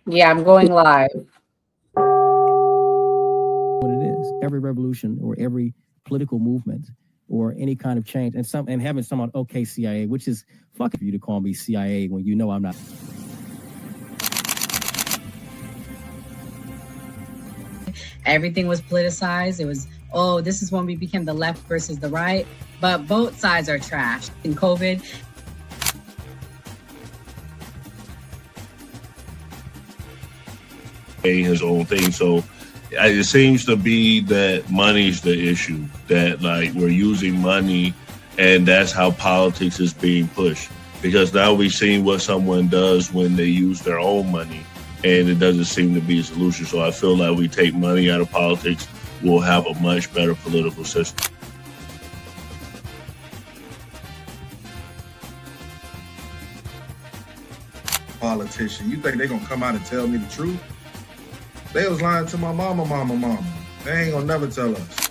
Yeah, I'm going live. What it is. Every revolution or every political movement or any kind of change, and having someone okay CIA, which is fucking for you to call me CIA when you know I'm not. Everything was politicized. It was, oh, this is when we became the left versus the right. But both sides are trash. In COVID, his own thing. So it seems to be that money's the issue, that like we're using money and that's how politics is being pushed. Because now we've seen what someone does when they use their own money and it doesn't seem to be a solution. So I feel like we take money out of politics, we'll have a much better political system. Politician, you think they're gonna come out and tell me the truth? They was lying to my mama. They ain't gonna never tell us.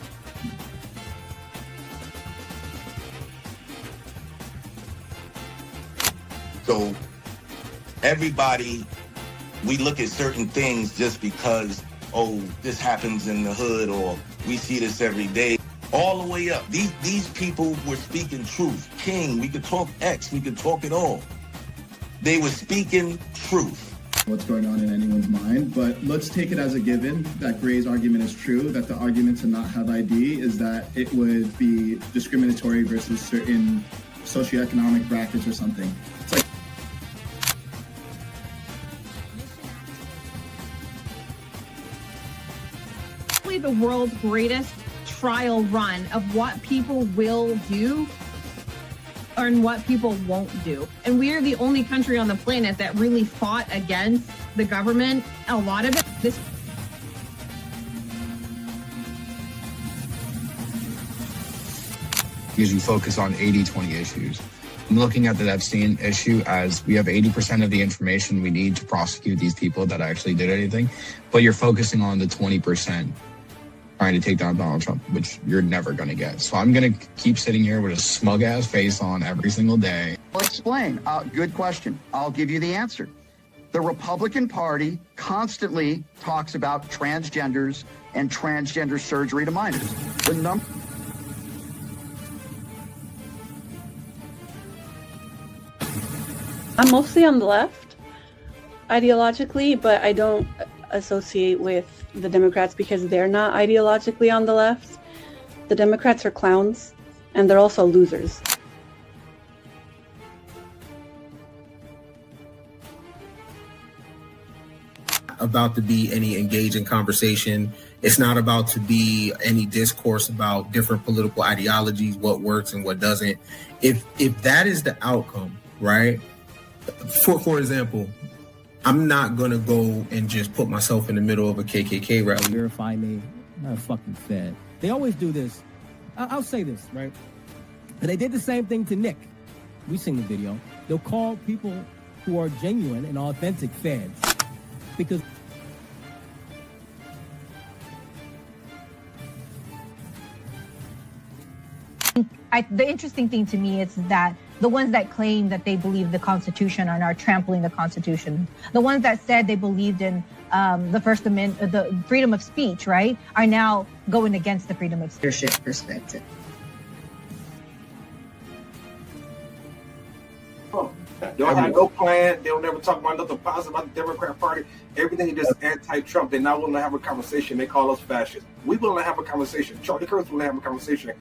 So everybody, we look at certain things just because, oh, this happens in the hood or we see this every day. All the way up. These people were speaking truth. King, we could talk X, we could talk it all. They were speaking truth. What's going on in anyone's mind, but let's take it as a given that Gray's argument is true, that the argument to not have ID is that it would be discriminatory versus certain socioeconomic brackets or something. It's like the world's greatest trial run of what people will do and what people won't do. And we are the only country on the planet that really fought against the government. A lot of it, usually focus on 80-20 issues. I'm looking at the Epstein issue as we have 80% of the information we need to prosecute these people that actually did anything, but you're focusing on the 20% trying to take down Donald Trump, which you're never going to get. So I'm going to keep sitting here with a smug-ass face on every single day. I'll explain. Good question. I'll give you the answer. The Republican Party constantly talks about transgenders and transgender surgery to minors. I'm mostly on the left, ideologically, but I don't associate with the Democrats because they're not ideologically on the left. The Democrats are clowns, and they're also losers. About to be any engaging conversation. It's not about to be any discourse about different political ideologies, what works and what doesn't. If that is the outcome, right? For example, I'm not gonna go and just put myself in the middle of a KKK rally. Verify me, I'm not fucking fed. They always do this. I'll say this, right? And they did the same thing to Nick. We've seen the video. They'll call people who are genuine and authentic feds because the interesting thing to me is that the ones that claim that they believe the Constitution are now trampling the Constitution. The ones that said they believed in the First Amendment, the freedom of speech, right, are now going against the freedom of speech. leadership perspective. They don't have no plan. They don't ever talk about nothing positive about the Democrat Party. Everything is just anti-Trump. They're not willing to have a conversation. They call us fascists. We willing to have a conversation. Charlie Kirk's willing to have a conversation.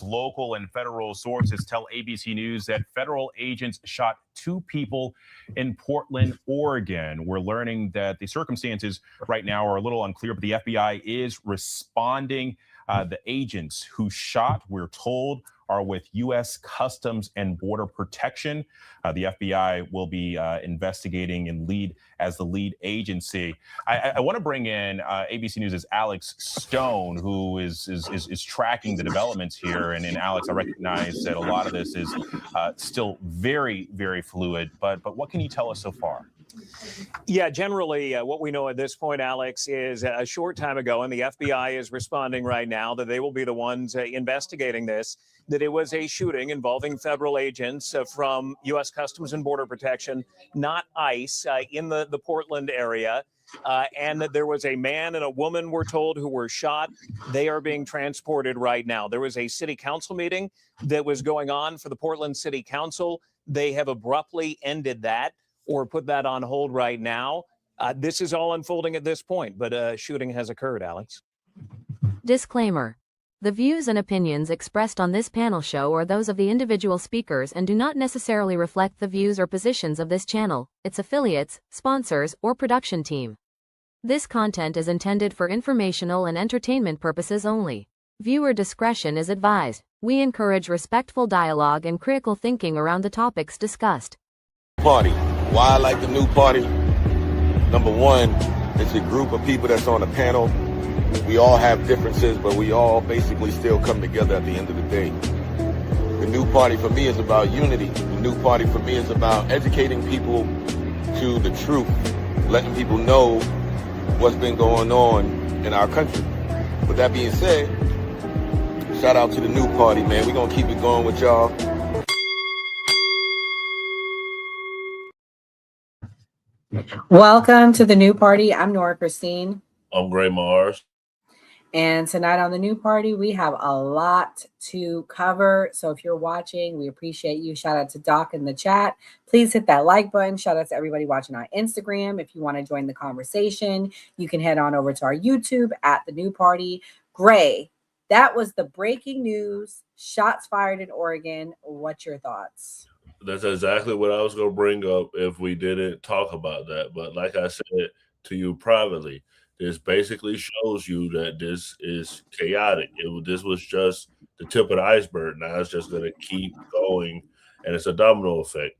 Local and federal sources tell ABC News that federal agents shot 2 people in Portland, Oregon. We're learning that the circumstances right now are a little unclear, but the FBI is responding. The agents who shot, we're told, are with U.S. Customs and Border Protection. The FBI will be investigating and lead as the lead agency. I want to bring in ABC News' Alex Stone, who is tracking the developments here. And Alex, I recognize that a lot of this is still very, very fluid. But what can you tell us so far? Yeah, generally, what we know at this point, Alex, is a short time ago, and the FBI is responding right now that they will be the ones investigating this, that it was a shooting involving federal agents from U.S. Customs and Border Protection, not ICE, in the Portland area. And that there was a man and a woman, we're told, who were shot. They are being transported right now. There was a city council meeting that was going on for the Portland City Council. They have abruptly ended that or put that on hold right now. This is all unfolding at this point, but a shooting has occurred, Alex. Disclaimer. The views and opinions expressed on this panel show are those of the individual speakers and do not necessarily reflect the views or positions of this channel, its affiliates, sponsors, or production team. This content is intended for informational and entertainment purposes only. Viewer discretion is advised. We encourage respectful dialogue and critical thinking around the topics discussed. Party. Why I like the new party? Number one, it's a group of people that's on a panel. We all have differences, but we all basically still come together at the end of the day. The new party for me is about unity. The new party for me is about educating people to the truth, letting people know what's been going on in our country. With that being said, shout out to the new party, man. We're going to keep it going with y'all. Welcome to the new party. I'm Nora Christine. I'm Gray Mars. And tonight on the new party, we have a lot to cover. So if you're watching, we appreciate you. Shout out to Doc in the chat. Please hit that like button. Shout out to everybody watching on Instagram. If you want to join the conversation, you can head on over to our YouTube at the new party. Gray, that was the breaking news. Shots fired in Oregon. What's your thoughts? That's exactly what I was going to bring up if we didn't talk about that. But like I said to you privately, this basically shows you that this is chaotic. This was just the tip of the iceberg. Now it's just going to keep going, and it's a domino effect.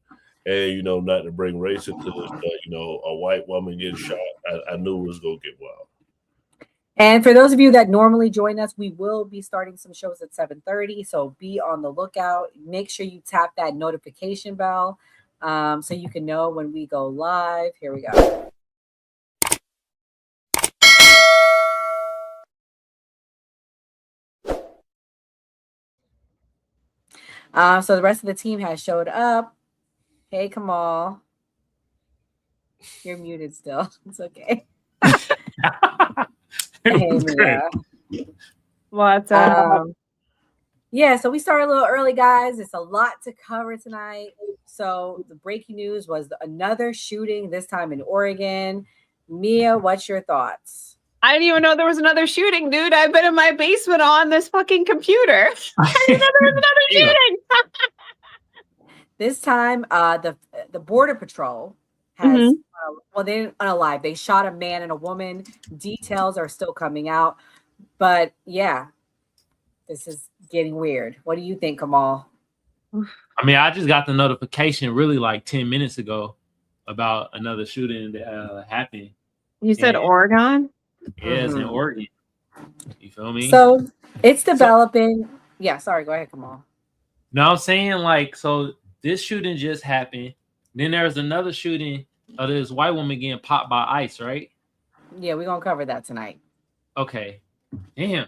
And, not to bring race into this, but, a white woman getting shot, I knew it was going to get wild. And for those of you that normally join us, we will be starting some shows at 7:30. So be on the lookout. Make sure you tap that notification bell so you can know when we go live. Here we go. So the rest of the team has showed up. Hey, Kamal. You're muted still. It's okay. Hey, Mia. What's up? Yeah, so we started a little early, guys. It's a lot to cover tonight. So the breaking news was another shooting, this time in Oregon. Mia, what's your thoughts? I didn't even know there was another shooting, dude. I've been in my basement on this fucking computer. I didn't know there was another shooting. This time, the Border Patrol has, well, they didn't unalive. They shot a man and a woman. Details are still coming out. But yeah, this is getting weird. What do you think, Kamal? I mean, I just got the notification really like 10 minutes ago about another shooting that happened. You said Oregon? Yeah, it's in Oregon. You feel me? So it's developing. Yeah, sorry. Go ahead, Kamal. No, I'm saying so this shooting just happened. Then there's another shooting of this white woman getting popped by ICE, right? Yeah, we're going to cover that tonight. Okay. Damn.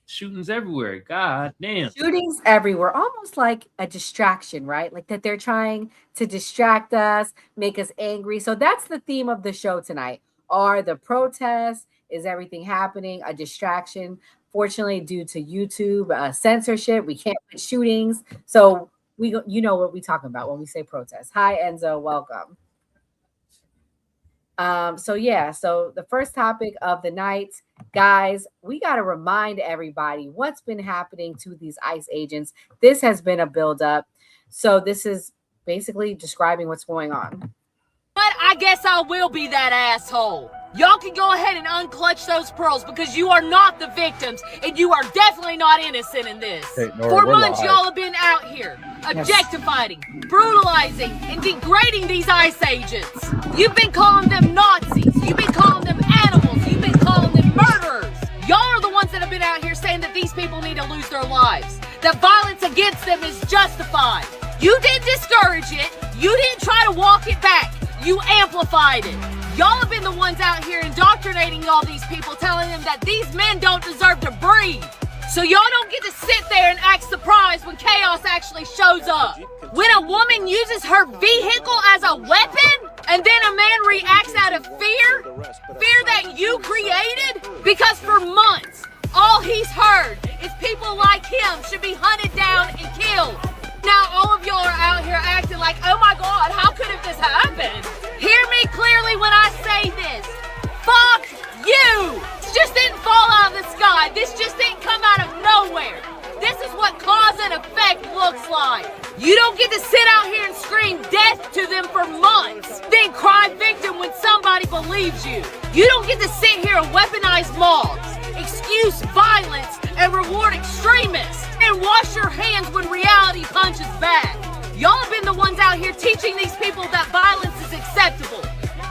Shootings everywhere. God damn. Shootings everywhere. Almost like a distraction, right? Like that they're trying to distract us, make us angry. So that's the theme of the show tonight. Are the protests? Is everything happening a distraction? Fortunately, due to YouTube censorship, we can't put shootings. So you know what we're talking about when we say protest. Hi, Enzo. Welcome. So the first topic of the night, guys, we got to remind everybody what's been happening to these ICE agents. This has been a buildup. So this is basically describing what's going on. But I guess I will be that asshole. Y'all can go ahead and unclutch those pearls because you are not the victims and you are definitely not innocent in this. Hey, Nora, For months, y'all have been out here objectifying, brutalizing, and degrading these ICE agents. You've been calling them Nazis. You've been calling them animals. You've been calling them murderers. Y'all are the ones that have been out here saying that these people need to lose their lives, that violence against them is justified. You didn't discourage it. You didn't try to walk it back. You you amplified it. Y'all have been the ones out here indoctrinating all these people, telling them that these men don't deserve to breathe. So y'all don't get to sit there and act surprised when chaos actually shows up. When a woman uses her vehicle as a weapon, and then a man reacts out of fear that you created, because for months, all he's heard is people like him should be hunted down and killed. Now all of y'all are out here acting like, oh my God, how could have this happened? Hear me clearly when I say this. Fuck you! This just didn't fall out of the sky. This just didn't come out of nowhere. This is what cause and effect looks like. You don't get to sit out here and scream death to them for months, then cry victim when somebody believes you. You don't get to sit here and weaponize mobs, excuse violence, and reward extremists, and wash your hands when reality punches back. Y'all have been the ones out here teaching these people that violence is acceptable.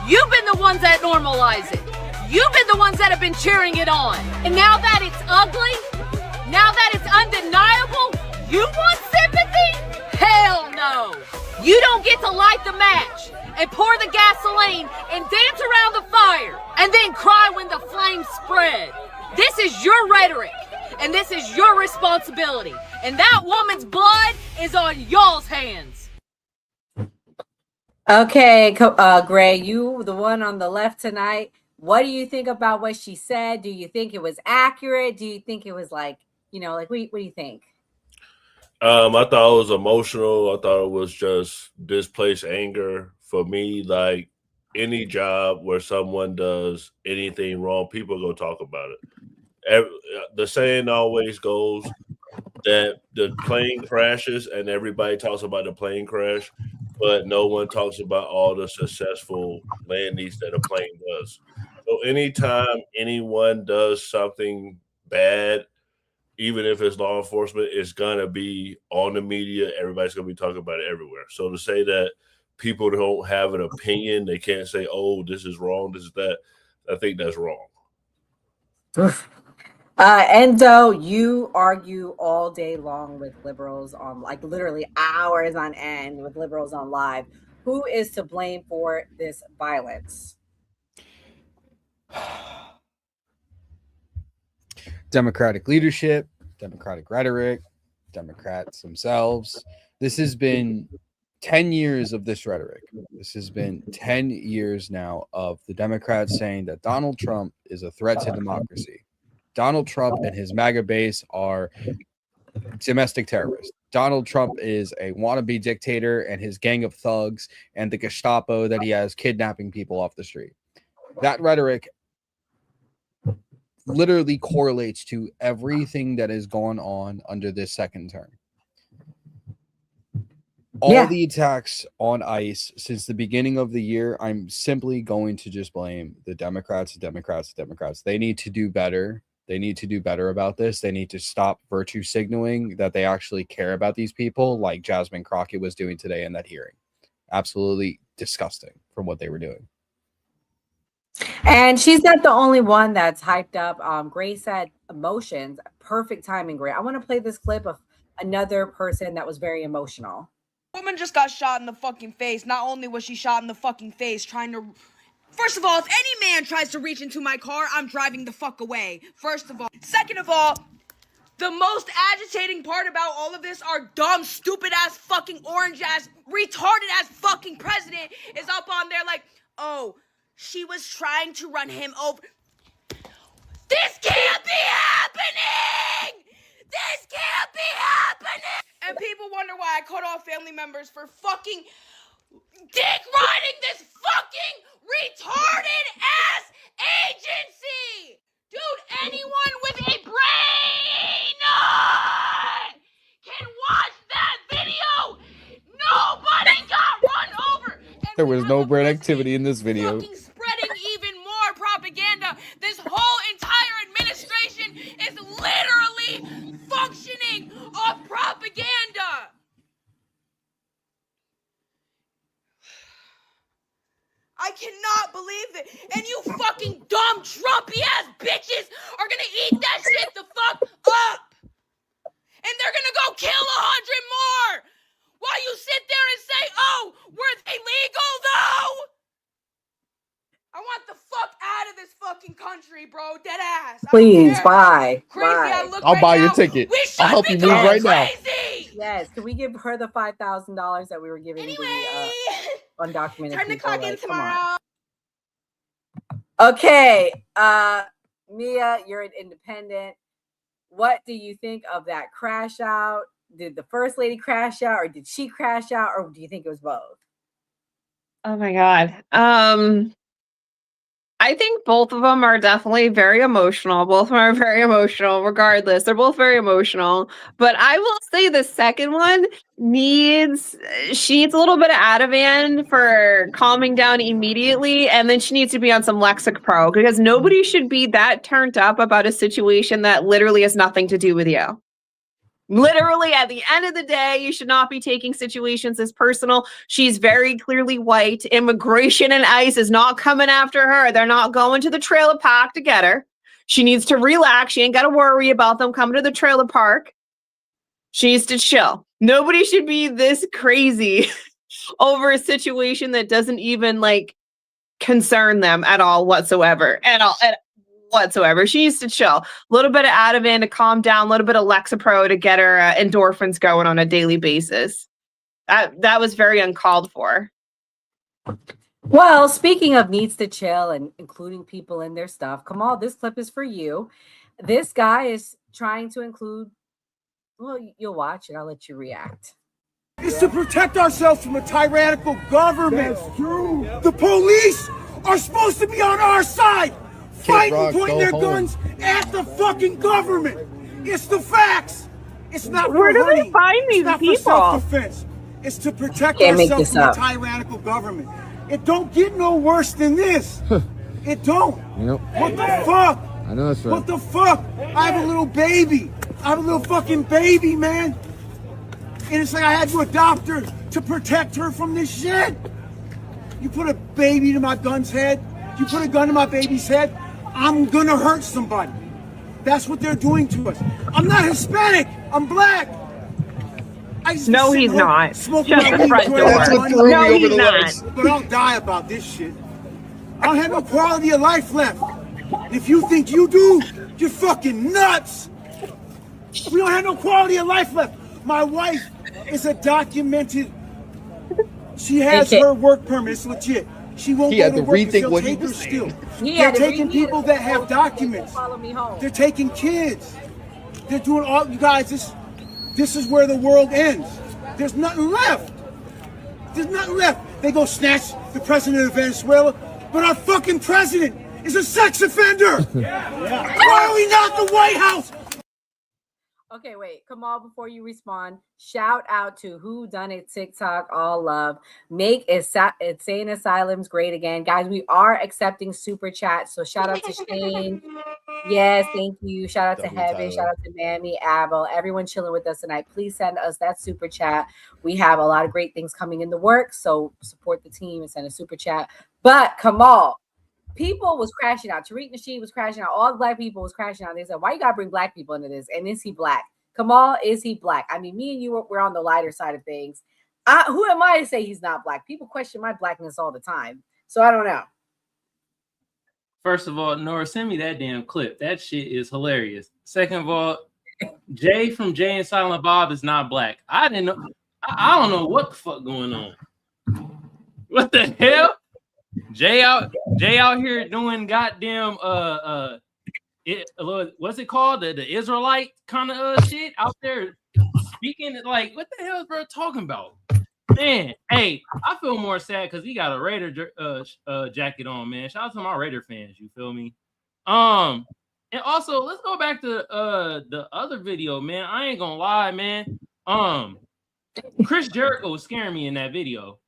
You've been the ones that normalize it. You've been the ones that have been cheering it on. And now that it's ugly, now that it's undeniable, you want sympathy? Hell no. You don't get to light the match and pour the gasoline and dance around the fire and then cry when the flames spread. This is your rhetoric and this is your responsibility. And that woman's blood is on y'all's hands. Okay, Gray, you, the one on the left tonight. What do you think about what she said? Do you think it was accurate? Do you think it was like, what do you think? I thought it was emotional. I thought it was just displaced anger. For me, like any job where someone does anything wrong, people go talk about it. The saying always goes that the plane crashes and everybody talks about the plane crash, but no one talks about all the successful landings that a plane does. So anytime anyone does something bad, even if it's law enforcement, it's gonna be on the media. Everybody's gonna be talking about it everywhere. So to say that people don't have an opinion, they can't say, "Oh, this is wrong, this is that," I think that's wrong. Endo, you argue all day long with liberals on like literally hours on end with liberals on live. Who is to blame for this violence? Democratic leadership, Democratic rhetoric, Democrats themselves. This has been 10 years of this rhetoric. This has been 10 years now of the Democrats saying that Donald Trump is a threat to democracy. Donald Trump and his MAGA base are domestic terrorists. Donald Trump is a wannabe dictator and his gang of thugs and the Gestapo that he has kidnapping people off the street. That rhetoric literally correlates to everything that has gone on under this second term. All the attacks on ICE since the beginning of the year, I'm simply going to just blame the Democrats. They need to do better. They need to do better about this. They need to stop virtue signaling that they actually care about these people like Jasmine Crockett was doing today in that hearing. Absolutely disgusting from what they were doing. And she's not the only one that's hyped up. Gray said emotions. Perfect timing, Gray. I want to play this clip of another person that was very emotional. Woman just got shot in the fucking face. Not only was she shot in the fucking face trying to... First of all, if any man tries to reach into my car, I'm driving the fuck away. First of all. Second of all, the most agitating part about all of this, our dumb, stupid-ass, fucking orange-ass, retarded-ass fucking president is up on there like, oh, she was trying to run him over. This can't be happening! This can't be happening! And people wonder why I cut off family members for fucking dick riding this fucking retarded ass agency! Dude, anyone with a brain can watch that video! Nobody got run over! There was no brain activity in this video. Spreading even more propaganda. This whole entire administration is literally functioning off propaganda. I cannot believe it. And you fucking dumb Trumpy ass bitches are gonna eat that shit the fuck up. And they're gonna go kill 100 more. While you sit there and say, oh, were they legal though? country, bro. Dead ass. Please, bye. Crazy. Bye. I look I'll right buy your now. ticket. We I'll should help be you move going right now. crazy. Yes. Can we give her the $5,000 that we were giving the undocumented Turn the people? clock in Like, come on. tomorrow. Okay. Mia, you're an independent. What do you think of that crash out? Did the first lady crash out, or did she crash out, or do you think it was both? Oh my God. I think both of them are definitely very emotional. Both of them are very emotional, regardless. They're both very emotional. But I will say the second one she needs a little bit of Ativan for calming down immediately, and then she needs to be on some Lexapro because nobody should be that turned up about a situation that literally has nothing to do with you. Literally, at the end of the day, you should not be taking situations as personal. She's very clearly white. Immigration and ICE is not coming after her. They're not going to the trailer park to get her. She needs to relax. She ain't got to worry about them coming to the trailer park. She needs to chill. Nobody should be this crazy over a situation that doesn't even concern them at all whatsoever. Whatsoever. She needs to chill. A little bit of Ativan to calm down, a little bit of Lexapro to get her endorphins going on a daily basis. That was very uncalled for. Well, speaking of needs to chill and including people in their stuff, Kamal, this clip is for you. This guy is trying to include, well, you'll watch and I'll let you react. It's to protect ourselves from a tyrannical government. That's true. The police are supposed to be on our side. Fighting, pointing their guns at the fucking government. It's the facts. It's not Where do for they find these it's not people? for self-defense. It's to protect Can't make ourselves this from a up. tyrannical government. It don't get no worse than this. It don't. Yep. What the fuck? I know that's right. What the fuck? I have a little baby. I have a little fucking baby, man. And it's like I had to adopt her to protect her from this shit. You put a baby to my gun's head. You put a gun to my baby's head. I'm gonna hurt somebody. That's what they're doing to us. I'm not Hispanic. I'm black. No, he's not. Smoking Shut my the weed, front enjoying door. my money. No, he's not. But I'll die about this shit. I don't have no quality of life left. If you think you do, you're fucking nuts. We don't have no quality of life left. My wife is a documented. She has her work permit. It's legit. She won't go to work because they'll take her still. They're taking people that have documents. They're taking kids. They're doing all. You guys, this is where the world ends. There's nothing left. There's nothing left. They go snatch the president of Venezuela, but our fucking president is a sex offender. Why are we not the White House? Okay, wait. Kamal, before you respond, shout out to Who Done It TikTok, all love. Make Insane Asylums great again. Guys, we are accepting super chats. So shout out to Shane. Yes, thank you. Shout out to Heaven. Shout out to Mammy, Abel, everyone chilling with us tonight. Please send us that super chat. We have a lot of great things coming in the works. So support the team and send a super chat. But Kamal, people was crashing out. Tariq Nasheed was crashing out. All the black people was crashing out. They said, why you gotta bring black people into this? And is he black? Kamal, is he black? I mean, me and you, we're on the lighter side of things. Who am I to say he's not black? People question my blackness all the time. So I don't know. First of all, Nora, send me that damn clip. That shit is hilarious. Second of all, Jay from Jay and Silent Bob is not black. I didn't know. I don't know what the fuck going on. What the hell? Jay out here doing goddamn what's it called? The Israelite kind of shit out there speaking like what the hell is bro talking about? Man, hey, I feel more sad because he got a Raider jacket on, man. Shout out to my Raider fans, you feel me? And also let's go back to the other video, man. I ain't gonna lie, man. Chris Jericho was scaring me in that video.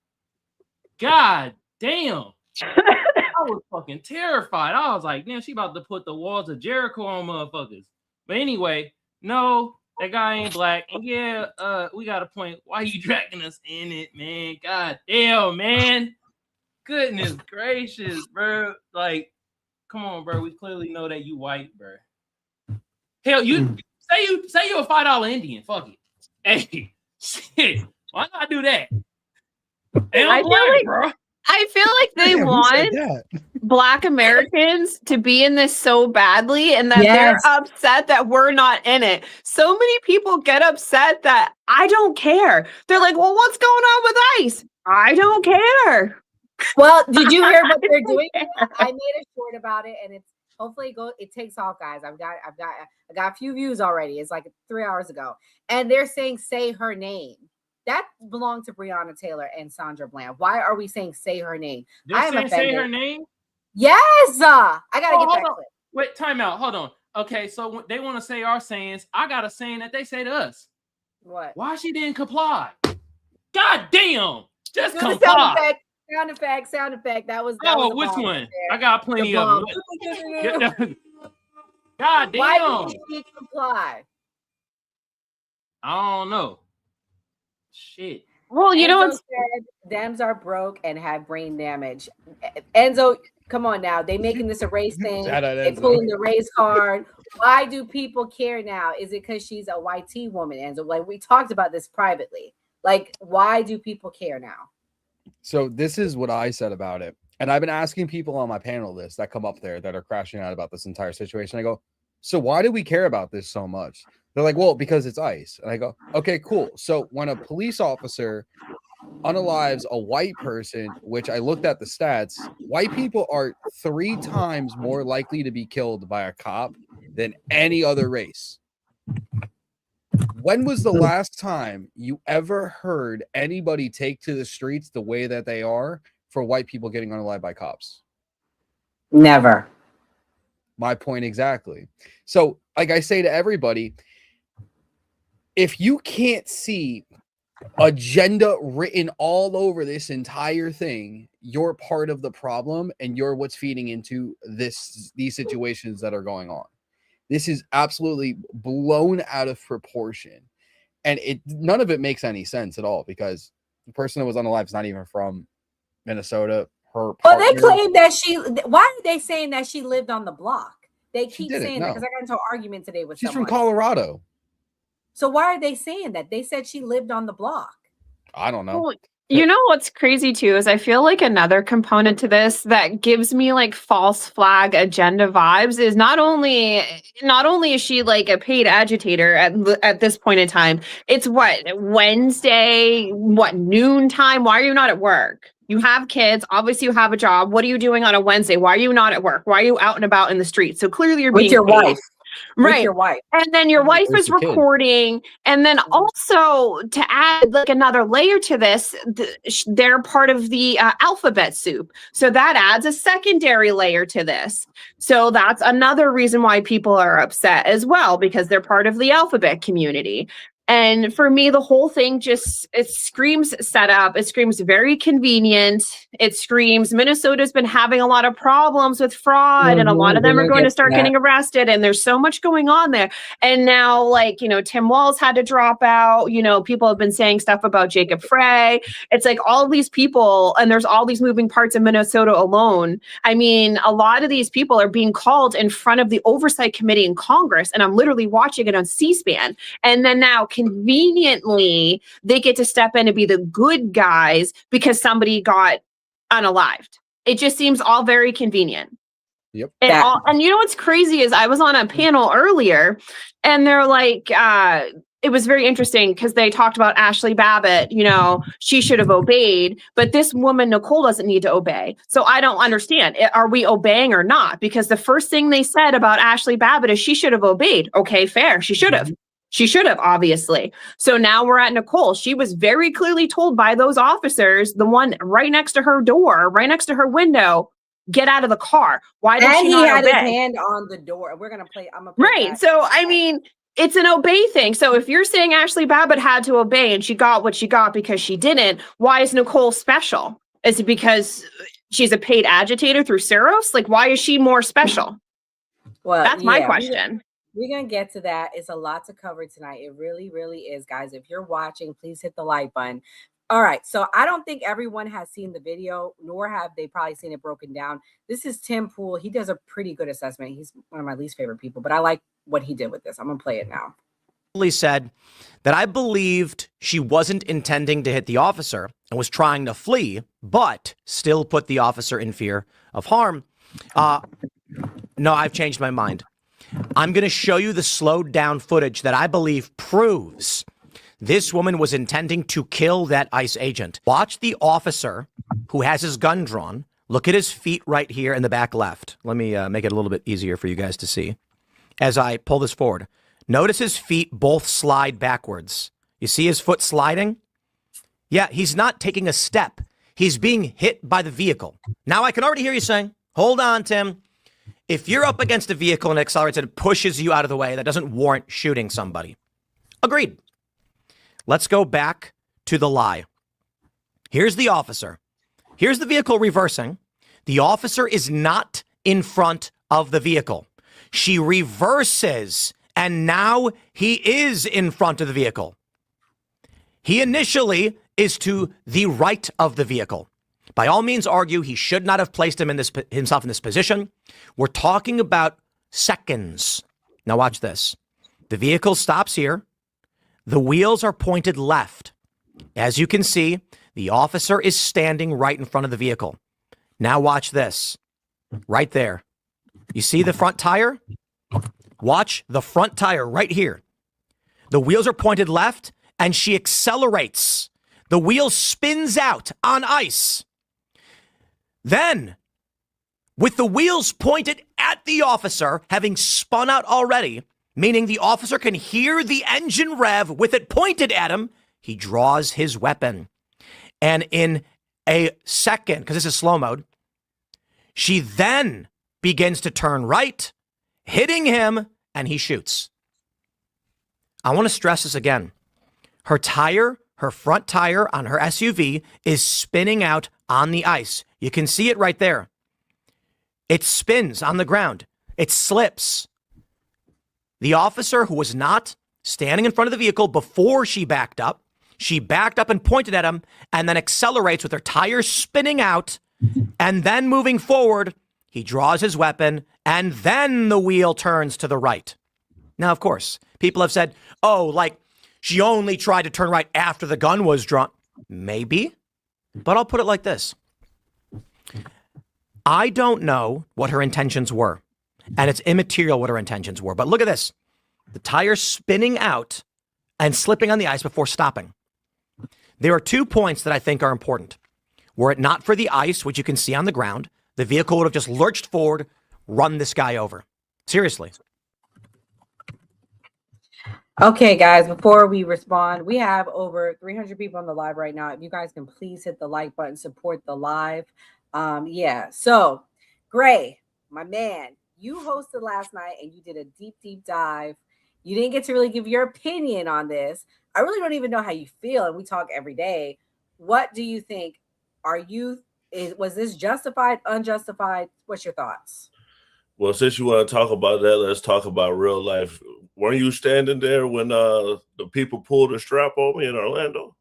God damn. I was fucking terrified. I was like, damn, she about to put the walls of Jericho on motherfuckers. But anyway, no, that guy ain't black. And yeah, we got a point. Why you dragging us in it, man? God damn, man. Goodness gracious, bro. Like, come on, bro. We clearly know that you white, bro. Hell, you say you're a $5 Indian. Fuck it. Hey, shit. Why not do that? And I'm black, bro. I feel like they want Black Americans to be in this so badly and that Yes. they're upset that we're not in it. So many people get upset that I don't care. They're like, well, what's going on with ICE? I don't care. Well, did you hear what they're doing? I made a short about it, and it's hopefully it takes off, guys. I got a few views already. It's like 3 hours ago, and they're saying say her name. That belonged to Breonna Taylor and Sandra Bland. Why are we saying say her name? They're saying say her name. Yes, I gotta get that hold on. clip. Wait, time out. Hold on. Okay, so they want to say our sayings. I got a saying that they say to us. What? Why she didn't comply? God damn! Just Do the comply. Sound effect. That was Which bomb one? right there. I got plenty The of bomb. them. God damn! Why didn't she comply? I don't know. Shit. Well, you know, Enzo said Dems are broke and have brain damage. Enzo, come on now. They making this a race thing. Shout out They Enzo. pulling the race card. Why do people care now? Is it because she's a YT woman, Enzo? Like we talked about this privately. Like, why do people care now? So this is what I said about it. And I've been asking people on my panel list that come up there that are crashing out about this entire situation. I go, so why do we care about this so much? They're like, well, because it's ICE. And I go, okay, cool. So when a police officer unalives a white person, which I looked at the stats, white people are 3 times more likely to be killed by a cop than any other race. When was the last time you ever heard anybody take to the streets the way that they are for white people getting unalived by cops? Never. My point exactly. So, like I say to everybody, if you can't see agenda written all over this entire thing, you're part of the problem and you're what's feeding into these situations that are going on. This is absolutely blown out of proportion. And none of it makes any sense at all because the person that was unalive is not even from Minnesota. Her Well, they partner- claim that why are they saying that she lived on the block? They keep didn't, saying that no. because I got into an argument today with She's someone. from Colorado. So why are they saying that? They said she lived on the block. I don't know. Well, you know what's crazy too is I feel like another component to this that gives me like false flag agenda vibes is not only is she like a paid agitator at this point in time, it's Wednesday, noon time. Why are you not at work? You have kids, obviously you have a job. What are you doing on a Wednesday? Why are you not at work? Why are you out and about in the street? So clearly you're With being your paid. wife. Right. With your wife. And then your wife Where's is the kid? recording. And then also to add like another layer to this, they're part of the alphabet soup. So that adds a secondary layer to this. So that's another reason why people are upset as well, because they're part of the alphabet community. And for me, the whole thing it screams setup. It screams very convenient. It screams Minnesota's been having a lot of problems with fraud and a lot of them are going to start getting arrested. And there's so much going on there. And now, like, Tim Walz had to drop out. People have been saying stuff about Jacob Frey. It's like all these people, and there's all these moving parts in Minnesota alone. I mean, a lot of these people are being called in front of the Oversight Committee in Congress. And I'm literally watching it on C-SPAN. And then now conveniently they get to step in and be the good guys because somebody got unalived. It just seems all very convenient. Yep. And you know what's crazy is I was on a panel earlier and they're like, it was very interesting because they talked about Ashley Babbitt, she should have obeyed, but this woman, Nicole, doesn't need to obey. So I don't understand. Are we obeying or not? Because the first thing they said about Ashley Babbitt is she should have obeyed. Okay, fair. She should have. She should have, obviously. So now we're at Nicole. She was very clearly told by those officers, the one right next to her door, right next to her window, get out of the car. Why did she not had obey? his hand on the door. We're gonna play. I'm gonna Right. That. So I mean, it's an obey thing. So if you're saying Ashley Babbitt had to obey and she got what she got because she didn't, why is Nicole special? Is it because she's a paid agitator through Soros? Like, why is she more special? Well, that's my question. We're going to get to that. It's a lot to cover tonight. It really, really is, guys. If you're watching, please hit the like button. All right. So I don't think everyone has seen the video, nor have they probably seen it broken down. This is Tim Pool. He does a pretty good assessment. He's one of my least favorite people, but I like what he did with this. I'm going to play it now. Said that I believed she wasn't intending to hit the officer and was trying to flee, but still put the officer in fear of harm. No, I've changed my mind. I'm going to show you the slowed down footage that I believe proves this woman was intending to kill that ICE agent. Watch the officer who has his gun drawn. Look at his feet right here in the back left. Let me make it a little bit easier for you guys to see. As I pull this forward, notice his feet both slide backwards. You see his foot sliding? Yeah, he's not taking a step. He's being hit by the vehicle. Now I can already hear you saying, hold on, Tim. If you're up against a vehicle and it accelerates and it pushes you out of the way, that doesn't warrant shooting somebody. Agreed. Let's go back to the lie. Here's the officer. Here's the vehicle reversing. The officer is not in front of the vehicle. She reverses, and now he is in front of the vehicle. He initially is to the right of the vehicle. By all means, argue he should not have placed himself in this position. We're talking about seconds. Now watch this. The vehicle stops here. The wheels are pointed left. As you can see, the officer is standing right in front of the vehicle. Now watch this. Right there. You see the front tire? Watch the front tire right here. The wheels are pointed left, and she accelerates. The wheel spins out on ice. Then, with the wheels pointed at the officer, having spun out already, meaning the officer can hear the engine rev with it pointed at him, he draws his weapon. And in a second, because this is slow mode, she then begins to turn right, hitting him, and he shoots. I want to stress this again. Her front tire on her SUV is spinning out on the ice. You can see it right there. It spins on the ground. It slips. The officer, who was not standing in front of the vehicle before she backed up and pointed at him, and then accelerates with her tires spinning out, and then moving forward, he draws his weapon, and then the wheel turns to the right. Now, of course, people have said, oh, like, she only tried to turn right after the gun was drawn. Maybe, but I'll put it like this. I don't know what her intentions were, and it's immaterial what her intentions were. But look at this. The tire spinning out and slipping on the ice before stopping. There are 2 points that I think are important. Were it not for the ice, which you can see on the ground, the vehicle would have just lurched forward, run this guy over. Seriously. Okay, guys, before we respond, we have over 300 people on the live right now. If you guys can please hit the like button, support the live. Yeah, so Gray, my man, you hosted last night and you did a deep dive. You didn't get to really give your opinion on this. I really don't even know how you feel, and we talk every day. What do you think? Was this justified, unjustified? What's your thoughts? Well, since you want to talk about that, let's talk about real life. Weren't you standing there when the people pulled the strap on me in Orlando?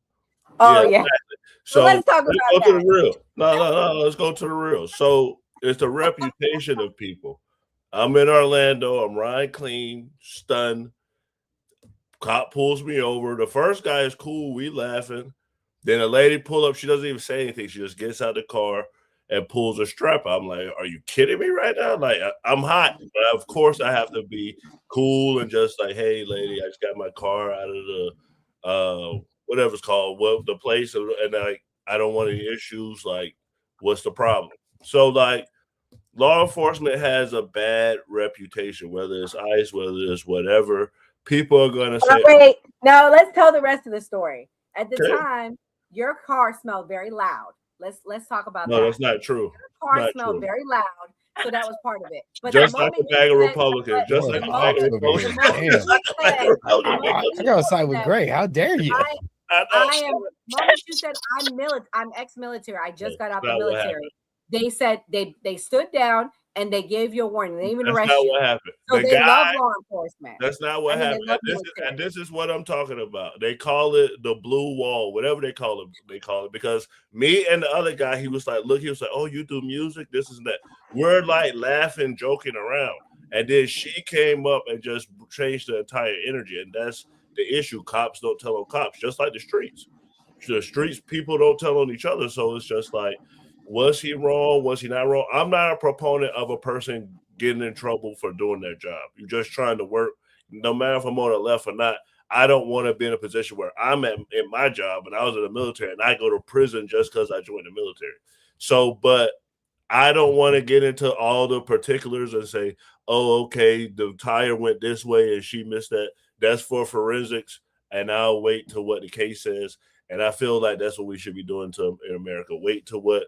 Oh, yeah. Exactly. So let's talk about go that. to the real. No, let's go to the real. So it's the reputation of people. I'm in Orlando. I'm riding clean, stunned. Cop pulls me over. The first guy is cool. We laughing. Then a lady pull up. She doesn't even say anything. She just gets out of the car and pulls a strap. I'm like, are you kidding me right now? Like, I'm hot. But of course, I have to be cool and just like, hey, lady, I just got my car out of the whatever it's called, the place, and I don't want any issues. Like, what's the problem? So, like, law enforcement has a bad reputation, whether it's ICE, whether it's whatever. People are going to say, wait, no, let's tell the rest of the story. At the time, your car smelled very loud. Let's talk about that. No, that's not true. Your car smelled very loud, so that was part of it. But just like a bag of Republicans. Just like a bag of Republicans. I gotta side with Gray. How dare you? I am. Moment you said I'm ex-military. I just got out the military. They said they stood down and they gave you a warning. They even arrested you. That's not what happened. So they love law enforcement. That's not what happened. And this is what I'm talking about. They call it the blue wall, whatever they call it. Because me and the other guy, he was like, oh, you do music? This is that. We're like laughing, joking around. And then she came up and just changed the entire energy. And that's the issue. Cops don't tell on cops, just like the streets. The streets, people don't tell on each other. So it's just like, was he wrong? Was he not wrong? I'm not a proponent of a person getting in trouble for doing their job. You're just trying to work, no matter if I'm on the left or not. I don't want to be in a position where I'm in my job and I was in the military and I go to prison just because I joined the military. So, but I don't want to get into all the particulars and say, oh, okay, the tire went this way and she missed that. That's for forensics, and I'll wait to what the case says. And I feel like that's what we should be doing in America. Wait to what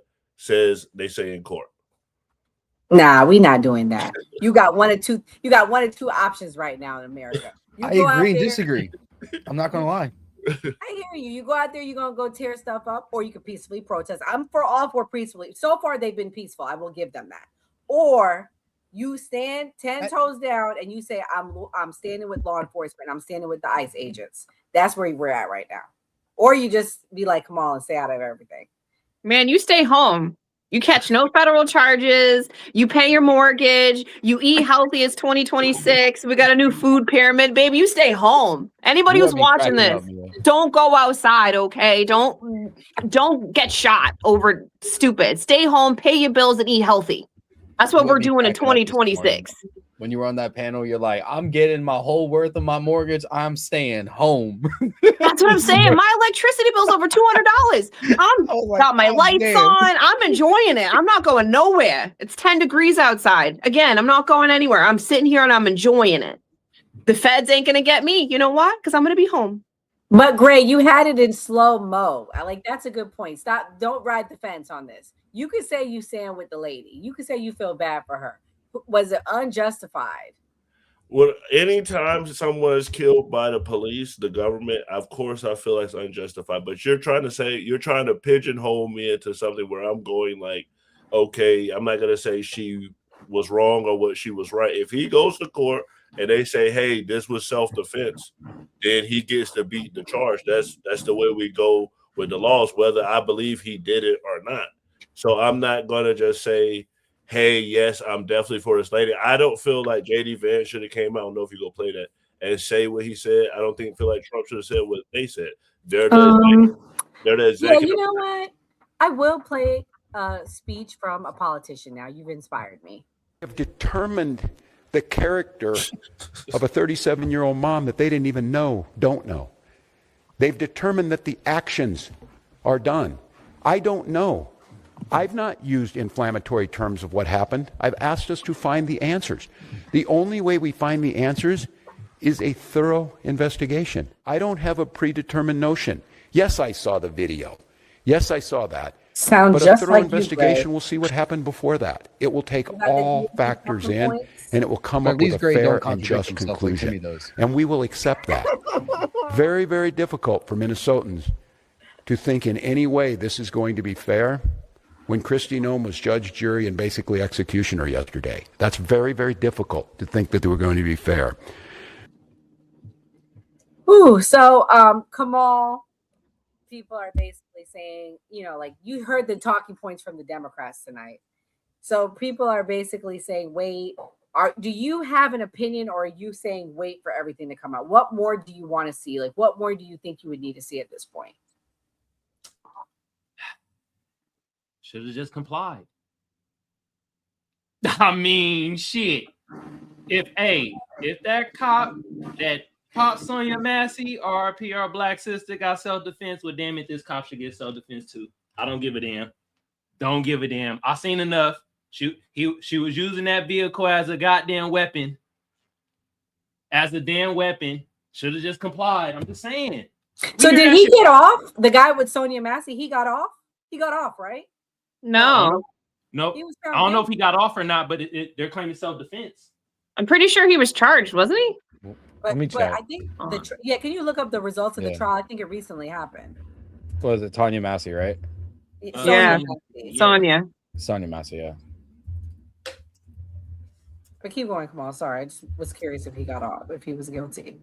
they say in court. Nah, we're not doing that. You got one or two options right now in America. You I go out agree and there- disagree. I'm not gonna lie. I hear you. You go out there, you're gonna go tear stuff up, or you can peacefully protest. I'm all for peacefully. So far, they've been peaceful. I will give them that. Or you stand 10 toes down and you say, I'm standing with law enforcement. I'm standing with the ICE agents. That's where we're at right now. Or you just be like Kamal and stay out of everything. Man, you stay home. You catch no federal charges. You pay your mortgage. You eat healthy. It's 2026. We got a new food pyramid, baby. You stay home. Anybody You who's have me watching cracking this, up, Mia. don't go outside, okay? Don't get shot over stupid. Stay home, pay your bills, and eat healthy. That's what You we're had me doing in cracking up this morning. 2026. When you were on that panel, you're like, I'm getting my whole worth of my mortgage. I'm staying home. That's what I'm saying. My electricity bill's over $200. I'm got my lights damn. on. I'm enjoying it. I'm not going nowhere. It's 10 degrees outside. Again, I'm not going anywhere. I'm sitting here and I'm enjoying it. The feds ain't gonna get me. You know why? Because I'm gonna be home. But Gray, you had it in slow mo. That's a good point. Stop. Don't ride the fence on this. You could say you stand with the lady. You could say you feel bad for her. Was it unjustified? Well, anytime someone is killed by the police, the government, of course, I feel like it's unjustified. But you're trying to pigeonhole me into something where I'm going like, okay, I'm not going to say she was wrong or what she was right. If he goes to court and they say, hey, this was self-defense, then he gets to beat the charge. That's the way we go with the laws, whether I believe he did it or not. So I'm not going to just say, hey, yes, I'm definitely for this lady. I don't feel like JD Vance should have came out. I don't know if you go play that and say what he said. I don't feel like Trump should have said what they said. They're the executive. Yeah, you know what? I will play a speech from a politician now. You've inspired me. Have determined the character of a 37-year-old mom that they didn't even don't know. They've determined that the actions are done. I don't know. I've not used inflammatory terms of what happened. I've asked us to find the answers. The only way we find the answers is a thorough investigation. I don't have a predetermined notion. Yes, I saw the video. Yes, I saw that. Sounds but just a thorough like you, investigation Gray. will see what happened before that. It will take You got all the factors talking in, points? and it will come But up at with least a Gray don't fair and contradict just himself, like Jimmy conclusion. does. And we will accept that. Very, very difficult for Minnesotans to think in any way this is going to be fair when Kristi Noem was judge, jury, and basically executioner yesterday. That's very, very difficult to think that they were going to be fair. Ooh, so Kamal, people are basically saying, like you heard the talking points from the Democrats tonight. So people are basically saying, wait, do you have an opinion, or are you saying wait for everything to come out? What more do you want to see? Like, what more do you think you would need to see at this point? Should have just complied. I mean, shit. If that cop Sonia Massey, RP, our black sister, got self-defense, well, damn it, this cop should get self-defense too. I don't give a damn. Don't give a damn. I seen enough. She was using that vehicle as a goddamn weapon. As a damn weapon. Should have just complied. I'm just saying. So did he get off? The guy with Sonia Massey, he got off? He got off, right? No. Nope. He was I don't know if he got off or not, but they're claiming self-defense. I'm pretty sure he was charged, wasn't he? Let me But check. I think can you look up the results of the Yeah. trial? I think it recently happened. What was it? Tanya Massey, right? Yeah. Massey. Sonia. Sonia Massey, yeah. But keep going, Kamal. Sorry, I just was curious if he got off, if he was guilty.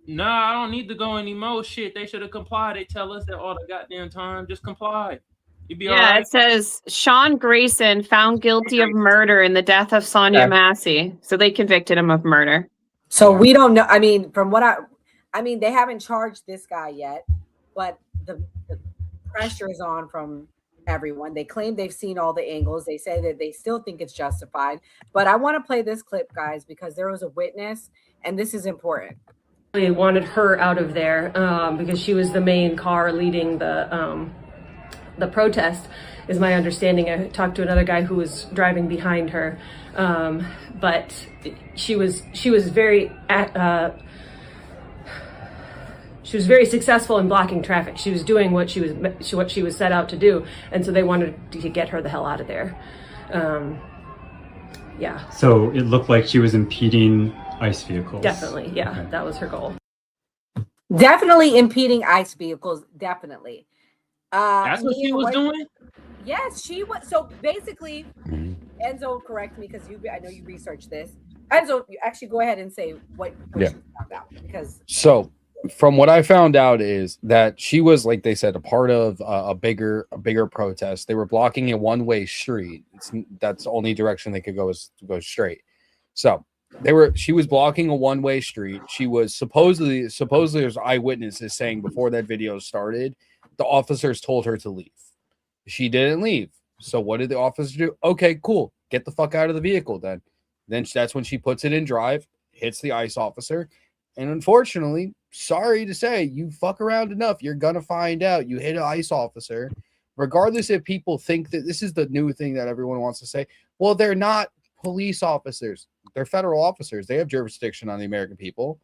Nah, I don't need to go anymore. Shit, they should have complied. They tell us that all the goddamn time. Just comply. You'd be all right. It says Sean Grayson found guilty of murder in the death of Sonia Okay. Massey. So they convicted him of murder. So we don't know. I mean, from what I mean, they haven't charged this guy yet, but the pressure is on from everyone. They claim they've seen all the angles. They say that they still think it's justified. But I want to play this clip, guys, because there was a witness, and this is important. They wanted her out of there because she was the main car leading the protest, is my understanding. I talked to another guy who was driving behind her, but she was very successful in blocking traffic. She was doing what she was set out to do, and so they wanted to get her the hell out of there. Yeah. So it looked like she was impeding ICE vehicles. Definitely, yeah, Okay. that was her goal. Definitely impeding ICE vehicles. Definitely. That's what she Mia, was doing? Yes, she was. So basically, Enzo, correct me because I know you researched this. Enzo, you actually go ahead and say what Yeah. you found out, because So, from what I found out is that she was, like they said, a part of a bigger protest. They were blocking a one-way street. That's the only direction they could go is to go straight. So she was blocking a one-way street. She was supposedly there's eyewitnesses saying before that video started, the officers told her to leave. She didn't leave. So what did the officer do? Okay, cool. Get the fuck out of the vehicle then. Then that's when she puts it in drive, hits the ICE officer. And unfortunately, sorry to say, you fuck around enough, you're going to find out. You hit an ICE officer. Regardless if people think that this is the new thing that everyone wants to say, well, they're not police officers. They're federal officers. They have jurisdiction on the American people.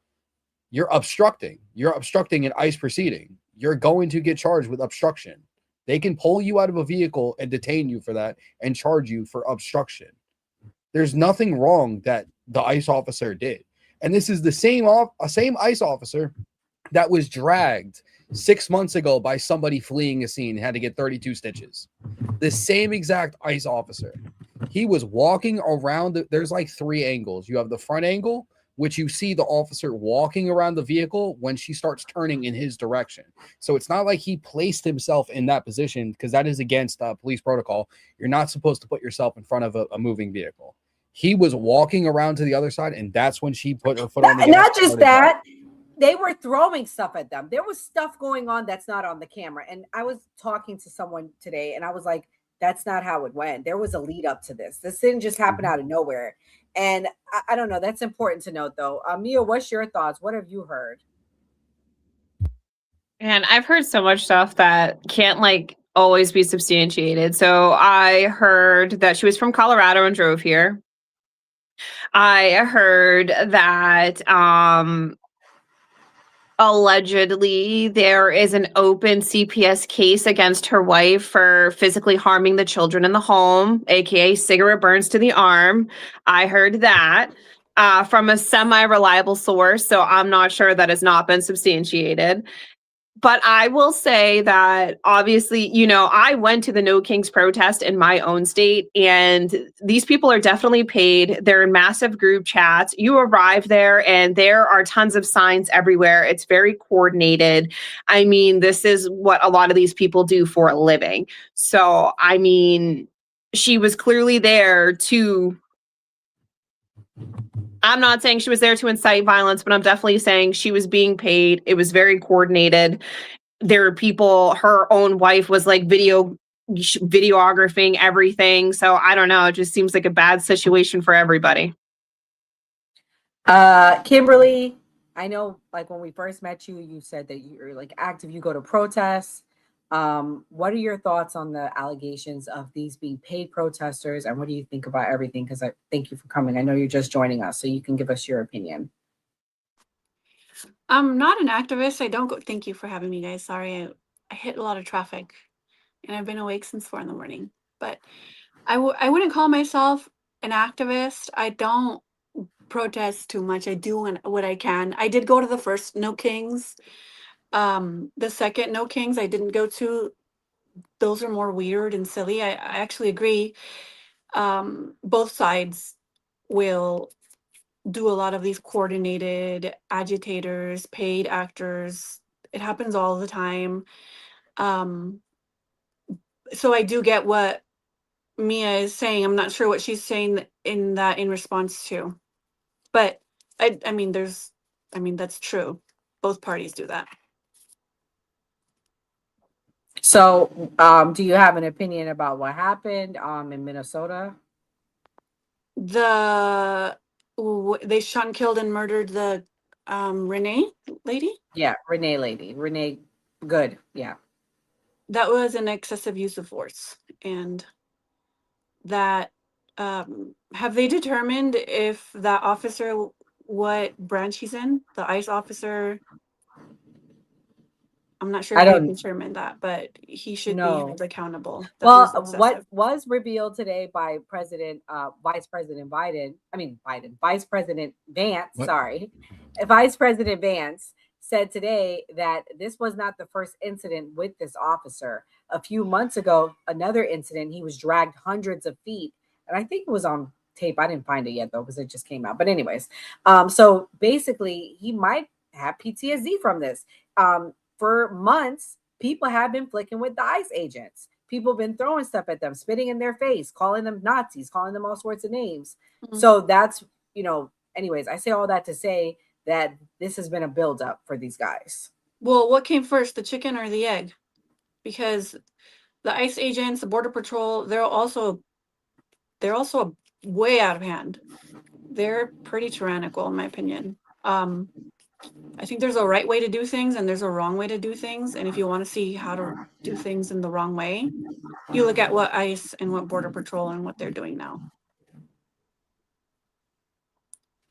You're obstructing. You're obstructing an ICE proceeding. You're going to get charged with obstruction. They can pull you out of a vehicle and detain you for that and charge you for obstruction. There's nothing wrong that the ICE officer did. And this is the same ICE officer that was dragged 6 months ago by somebody fleeing a scene and had to get 32 stitches. The same exact ICE officer. He was walking around. There's like 3 angles. You have the front angle, which you see the officer walking around the vehicle when she starts turning in his direction. So it's not like he placed himself in that position, because that is against police protocol. You're not supposed to put yourself in front of a moving vehicle. He was walking around to the other side, and that's when she put her foot on the gas. Not just that, they were throwing stuff at them. There was stuff going on that's not on the camera. And I was talking to someone today, and I was like, that's not how it went. There was a lead up to this. This didn't just happen out of nowhere. And I don't know. That's important to note, though. Mia, what's your thoughts? What have you heard? And I've heard so much stuff that can't always be substantiated. So I heard that she was from Colorado and drove here. I heard that allegedly there is an open CPS case against her wife for physically harming the children in the home, aka cigarette burns to the arm. I heard that from a semi-reliable source, so I'm not sure that has not been substantiated. But I will say that obviously, I went to the No Kings protest in my own state, and these people are definitely paid. They're in massive group chats. You arrive there and there are tons of signs everywhere. It's very coordinated. I mean, this is what a lot of these people do for a living. So, I mean, she was clearly there to... I'm not saying she was there to incite violence, but I'm definitely saying she was being paid. It was very coordinated. There were people, her own wife was videographing everything. So I don't know. It just seems like a bad situation for everybody. Kimberly, I know when we first met you, you said that you're active, you go to protests. What are your thoughts on the allegations of these being paid protesters, and what do you think about everything? Because I thank you for coming. I know you're just joining us, so you can give us your opinion. I'm not an activist. I don't go. Thank you for having me, guys. Sorry, I hit a lot of traffic, and I've been awake since 4 a.m. But I wouldn't call myself an activist. I don't protest too much. I do what I can. I did go to the first No Kings. The second No Kings I didn't go to. Those are more weird and silly. I actually agree. Both sides will do a lot of these coordinated agitators, paid actors. It happens all the time. So I do get what Mia is saying. I'm not sure what she's saying in response to. But I mean, that's true. Both parties do that. So, do you have an opinion about what happened in Minnesota? They shot and killed and murdered the Renee lady. Yeah, Renee lady. Renee Good. Yeah. That was an excessive use of force, and that have they determined if that officer, what branch he's in, the ICE officer? I'm not sure I if they don't determined that, but he should be know. held accountable. That Well, was what excessive. was revealed today by Vice President Vice President Vance, What? sorry, Vice President Vance said today that this was not the first incident with this officer. A few months ago, another incident, he was dragged hundreds of feet, and I think it was on tape. I didn't find it yet though, because it just came out. But anyways, so basically, he might have PTSD from this. For months, people have been flicking with the ICE agents. People have been throwing stuff at them, spitting in their face, calling them Nazis, calling them all sorts of names. Mhm. So that's, anyways, I say all that to say that this has been a buildup for these guys. Well, what came first, the chicken or the egg? Because the ICE agents, the Border Patrol, they're also way out of hand. They're pretty tyrannical, in my opinion. I think there's a right way to do things and there's a wrong way to do things. And if you want to see how to do things in the wrong way, you look at what ICE and what Border Patrol and what they're doing now.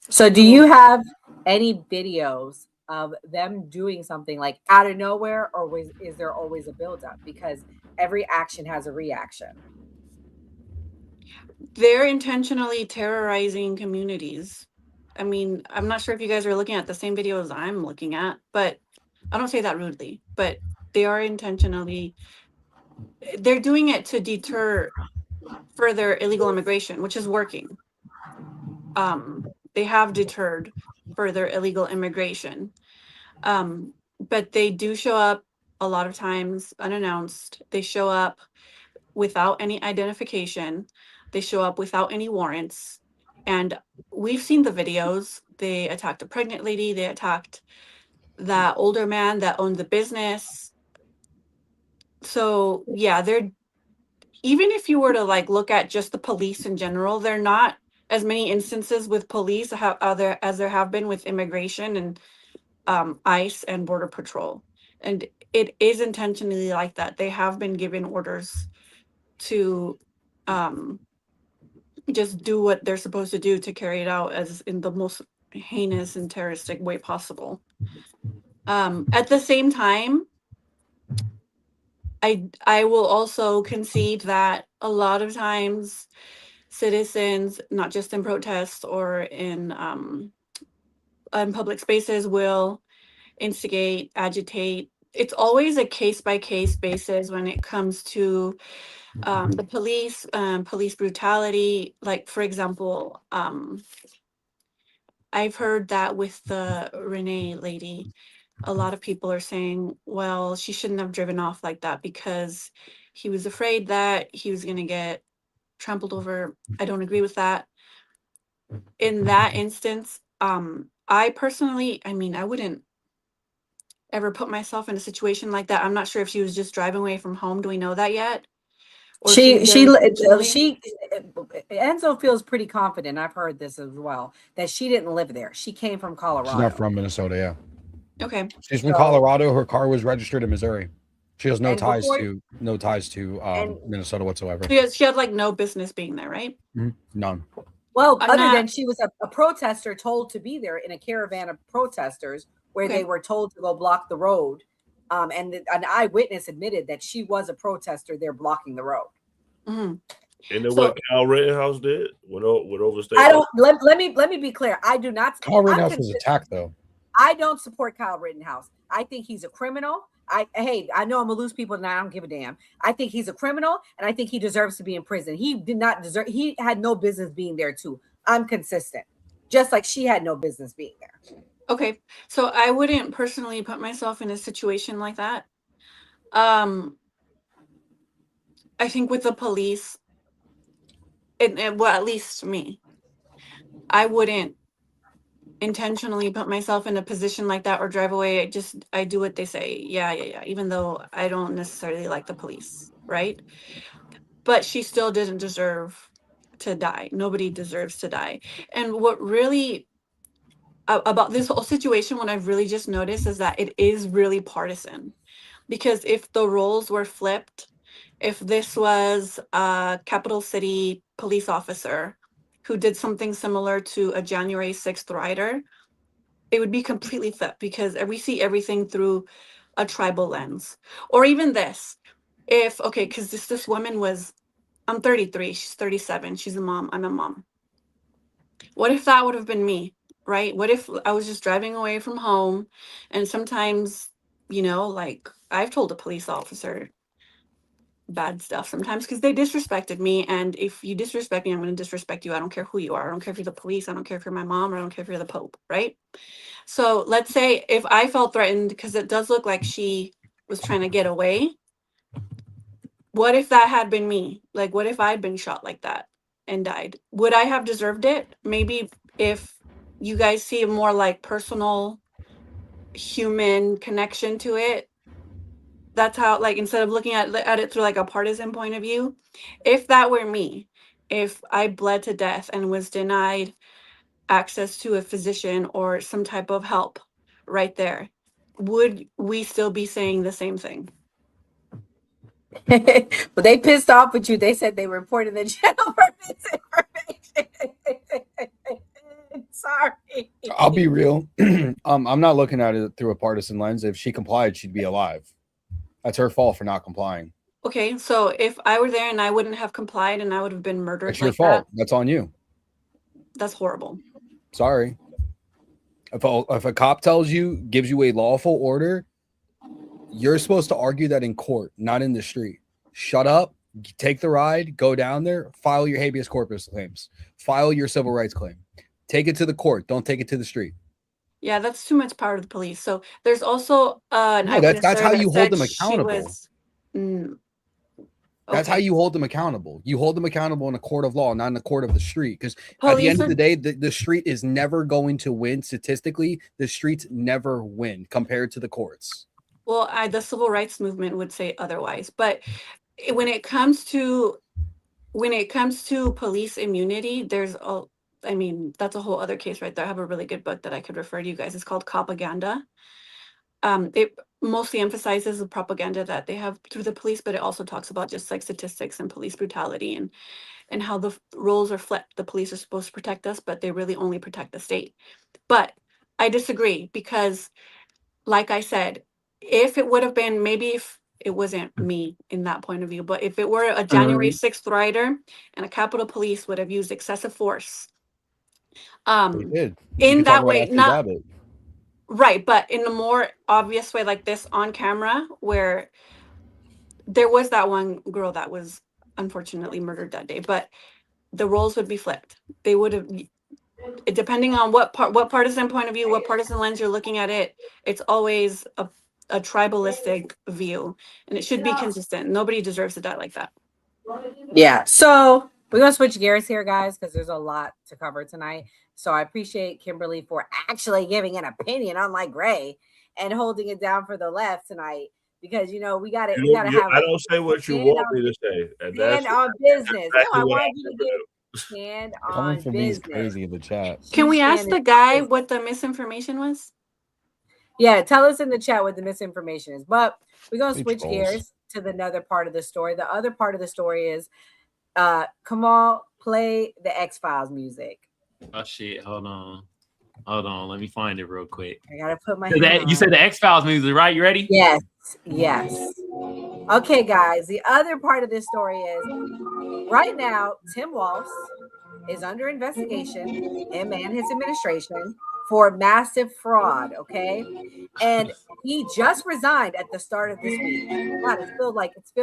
So do you have any videos of them doing something like out of nowhere, or is there always a buildup? Because every action has a reaction. They're intentionally terrorizing communities. I mean, I'm not sure if you guys are looking at the same videos I'm looking at, but I don't say that rudely, but they are intentionally, they're doing it to deter further illegal immigration, which is working. They have deterred further illegal immigration. But they do show up a lot of times unannounced. They show up without any identification. They show up without any warrants. And we've seen the videos. They attacked a pregnant lady. They attacked that older man that owned the business. So yeah, they're, even if you were to like look at just the police in general, they're not as many instances with police as there have been with immigration and ICE and Border Patrol. And it is intentionally like that. They have been given orders to just do what they're supposed to do to carry it out as in the most heinous and terroristic way possible. At the same time, I will also concede that a lot of times citizens, not just in protests or in public spaces, will instigate, agitate. It's always a case-by-case basis when it comes to the police, police brutality. Like, for example, I've heard that with the Renee lady, a lot of people are saying, well, she shouldn't have driven off like that because he was afraid that he was going to get trampled over. I don't agree with that. In that instance, I personally, I mean, I wouldn't ever put myself in a situation like that. I'm not sure if she was just driving away from home. Do we know that yet? Or She was there intentionally? Enzo feels pretty confident. I've heard this as well, that she didn't live there. She came from Colorado. She's not from Minnesota, yeah. Okay. She's from Colorado. Her car was registered in Missouri. She has no And ties before- to Minnesota whatsoever. She had like no business being there, right? None. Well, I'm other not- than she was a protester told to be there in a caravan of protesters where Okay. they were told to go block the road. And an eyewitness admitted that she was a protester there blocking the road. Mm-hmm. And then what Kyle Rittenhouse did went overstayed. I don't let me be clear. I do not. Kyle Rittenhouse was attacked though. I don't support Kyle Rittenhouse. I think he's a criminal. I know I'm gonna lose people and I don't give a damn. I think he's a criminal and I think he deserves to be in prison. He did not deserve, he had no business being there too. I'm consistent. Just like she had no business being there. Okay. So I wouldn't personally put myself in a situation like that. I think with the police, and well, at least me, I wouldn't intentionally put myself in a position like that or drive away. I do what they say. Yeah. Even though I don't necessarily like the police, right? But she still didn't deserve to die. Nobody deserves to die. And what really about this whole situation, what I've really just noticed is that it is really partisan. Because if the roles were flipped, if this was a capital city police officer who did something similar to a January 6th rider, it would be completely flipped because we see everything through a tribal lens. Or even this, because this woman was, I'm 33, she's 37, she's a mom, I'm a mom. What if that would have been me, right? What if I was just driving away from home and sometimes, like I've told a police officer bad stuff sometimes because they disrespected me. And if you disrespect me, I'm going to disrespect you. I don't care who you are. I don't care if you're the police. I don't care if you're my mom, or I don't care if you're the Pope, right? So let's say if I felt threatened, because it does look like she was trying to get away. What if that had been me? Like, what if I'd been shot like that and died? Would I have deserved it? Maybe if you guys see a more like personal human connection to it, that's how, like, instead of looking at it through like a partisan point of view, if that were me, if I bled to death and was denied access to a physician or some type of help right there, would we still be saying the same thing? But they pissed off with you. They said they reported the channel for misinformation. Sorry. I'll be real. I'm not looking at it through a partisan lens. If she complied, she'd be alive. That's her fault for not complying. Okay, so if I were there and I wouldn't have complied and I would have been murdered, It's your fault. That's on you. That's horrible. Sorry. If a cop gives you a lawful order, you're supposed to argue that in court, not in the street. Shut up, take the ride, go down there, file your habeas corpus claims, file your civil rights claim. Take it to the court. Don't take it to the street. Yeah, that's too much power to the police. So there's also No, that's how you hold them accountable. That's how Okay. you hold them accountable. You hold them accountable in a court of law, not in the court of the street. Because at the end of the day, the street is never going to win. Statistically, the streets never win compared to the courts. Well, the civil rights movement would say otherwise. But when it comes to police immunity, that's a whole other case right there. I have a really good book that I could refer to you guys. It's called Propaganda. It mostly emphasizes the propaganda that they have through the police, but it also talks about just like statistics and police brutality and how the roles are flipped. The police are supposed to protect us, but they really only protect the state. But I disagree because, like I said, if it would have been, maybe if it wasn't me in that point of view, but if it were a January 6th rider and a Capitol Police would have used excessive force, They did. in that way, Ashley not Babbitt. right, but in a more obvious way like this on camera, where there was that one girl that was unfortunately murdered that day, but the roles would be flipped. They would have, depending on what partisan point of view, what partisan lens you're looking at it, it's always a tribalistic view, and it should be consistent. Nobody deserves to die like that. Yeah. So we're going to switch gears here, guys, because there's a lot to cover tonight. So I appreciate Kimberly for actually giving an opinion, unlike Gray, and holding it down for the left tonight. Because, we got to have. I don't say what you want me to say. And stand on business. No, I wanted you to stand on Coming from these business. crazy in the chat. Can we ask the guy what the misinformation was? Yeah, tell us in the chat what the misinformation is. But we're going to Hey, switch trolls. gears to another part of the story. The other part of the story is Kamal, play the X-Files music. Oh shit! Hold on. Let me find it real quick. I gotta put my You hand said on. the X-Files music, right? You ready? Yes. Okay, guys. The other part of this story is right now, Tim Walsh is under investigation, him and his administration, for massive fraud. Okay. And he just resigned at the start of this week. God, it's feel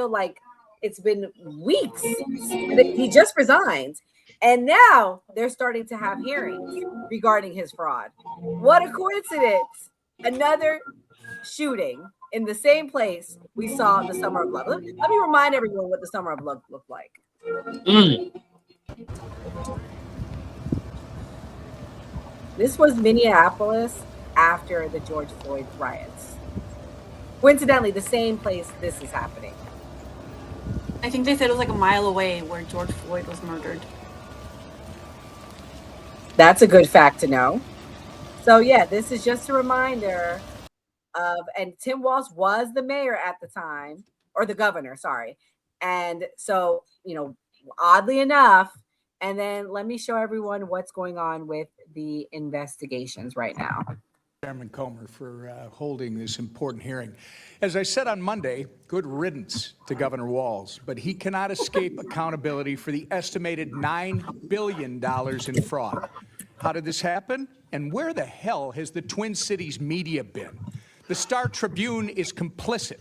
like it's been weeks. He just resigned. And now they're starting to have hearings regarding his fraud. What a coincidence. Another shooting in the same place we saw the Summer of Love. Let me remind everyone what the Summer of Love looked like. This was Minneapolis after the George Floyd riots. Coincidentally, the same place this is happening. I think they said it was like a mile away where George Floyd was murdered. That's a good fact to know. So yeah, this is just a reminder of, and Tim Walz was the mayor at the time, or the governor, sorry. And so, you know, oddly enough, and then let me show everyone what's going on with the investigations right now. Chairman Comer for holding this important hearing. As I said on Monday, good riddance to Governor Walz, but he cannot escape accountability for the estimated $9 billion in fraud. How did this happen? And where the hell has the Twin Cities media been? The Star Tribune is complicit.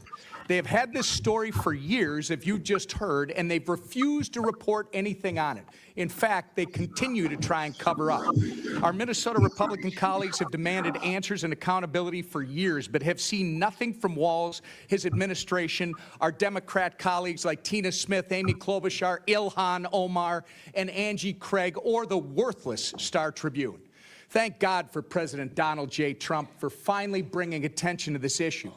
They have had this story for years, if you just heard, and they've refused to report anything on it. In fact, they continue to try and cover up. Our Minnesota Republican colleagues have demanded answers and accountability for years, but have seen nothing from Walz, his administration, our Democrat colleagues like Tina Smith, Amy Klobuchar, Ilhan Omar, and Angie Craig, or the worthless Star Tribune. Thank God for President Donald J. Trump for finally bringing attention to this issue.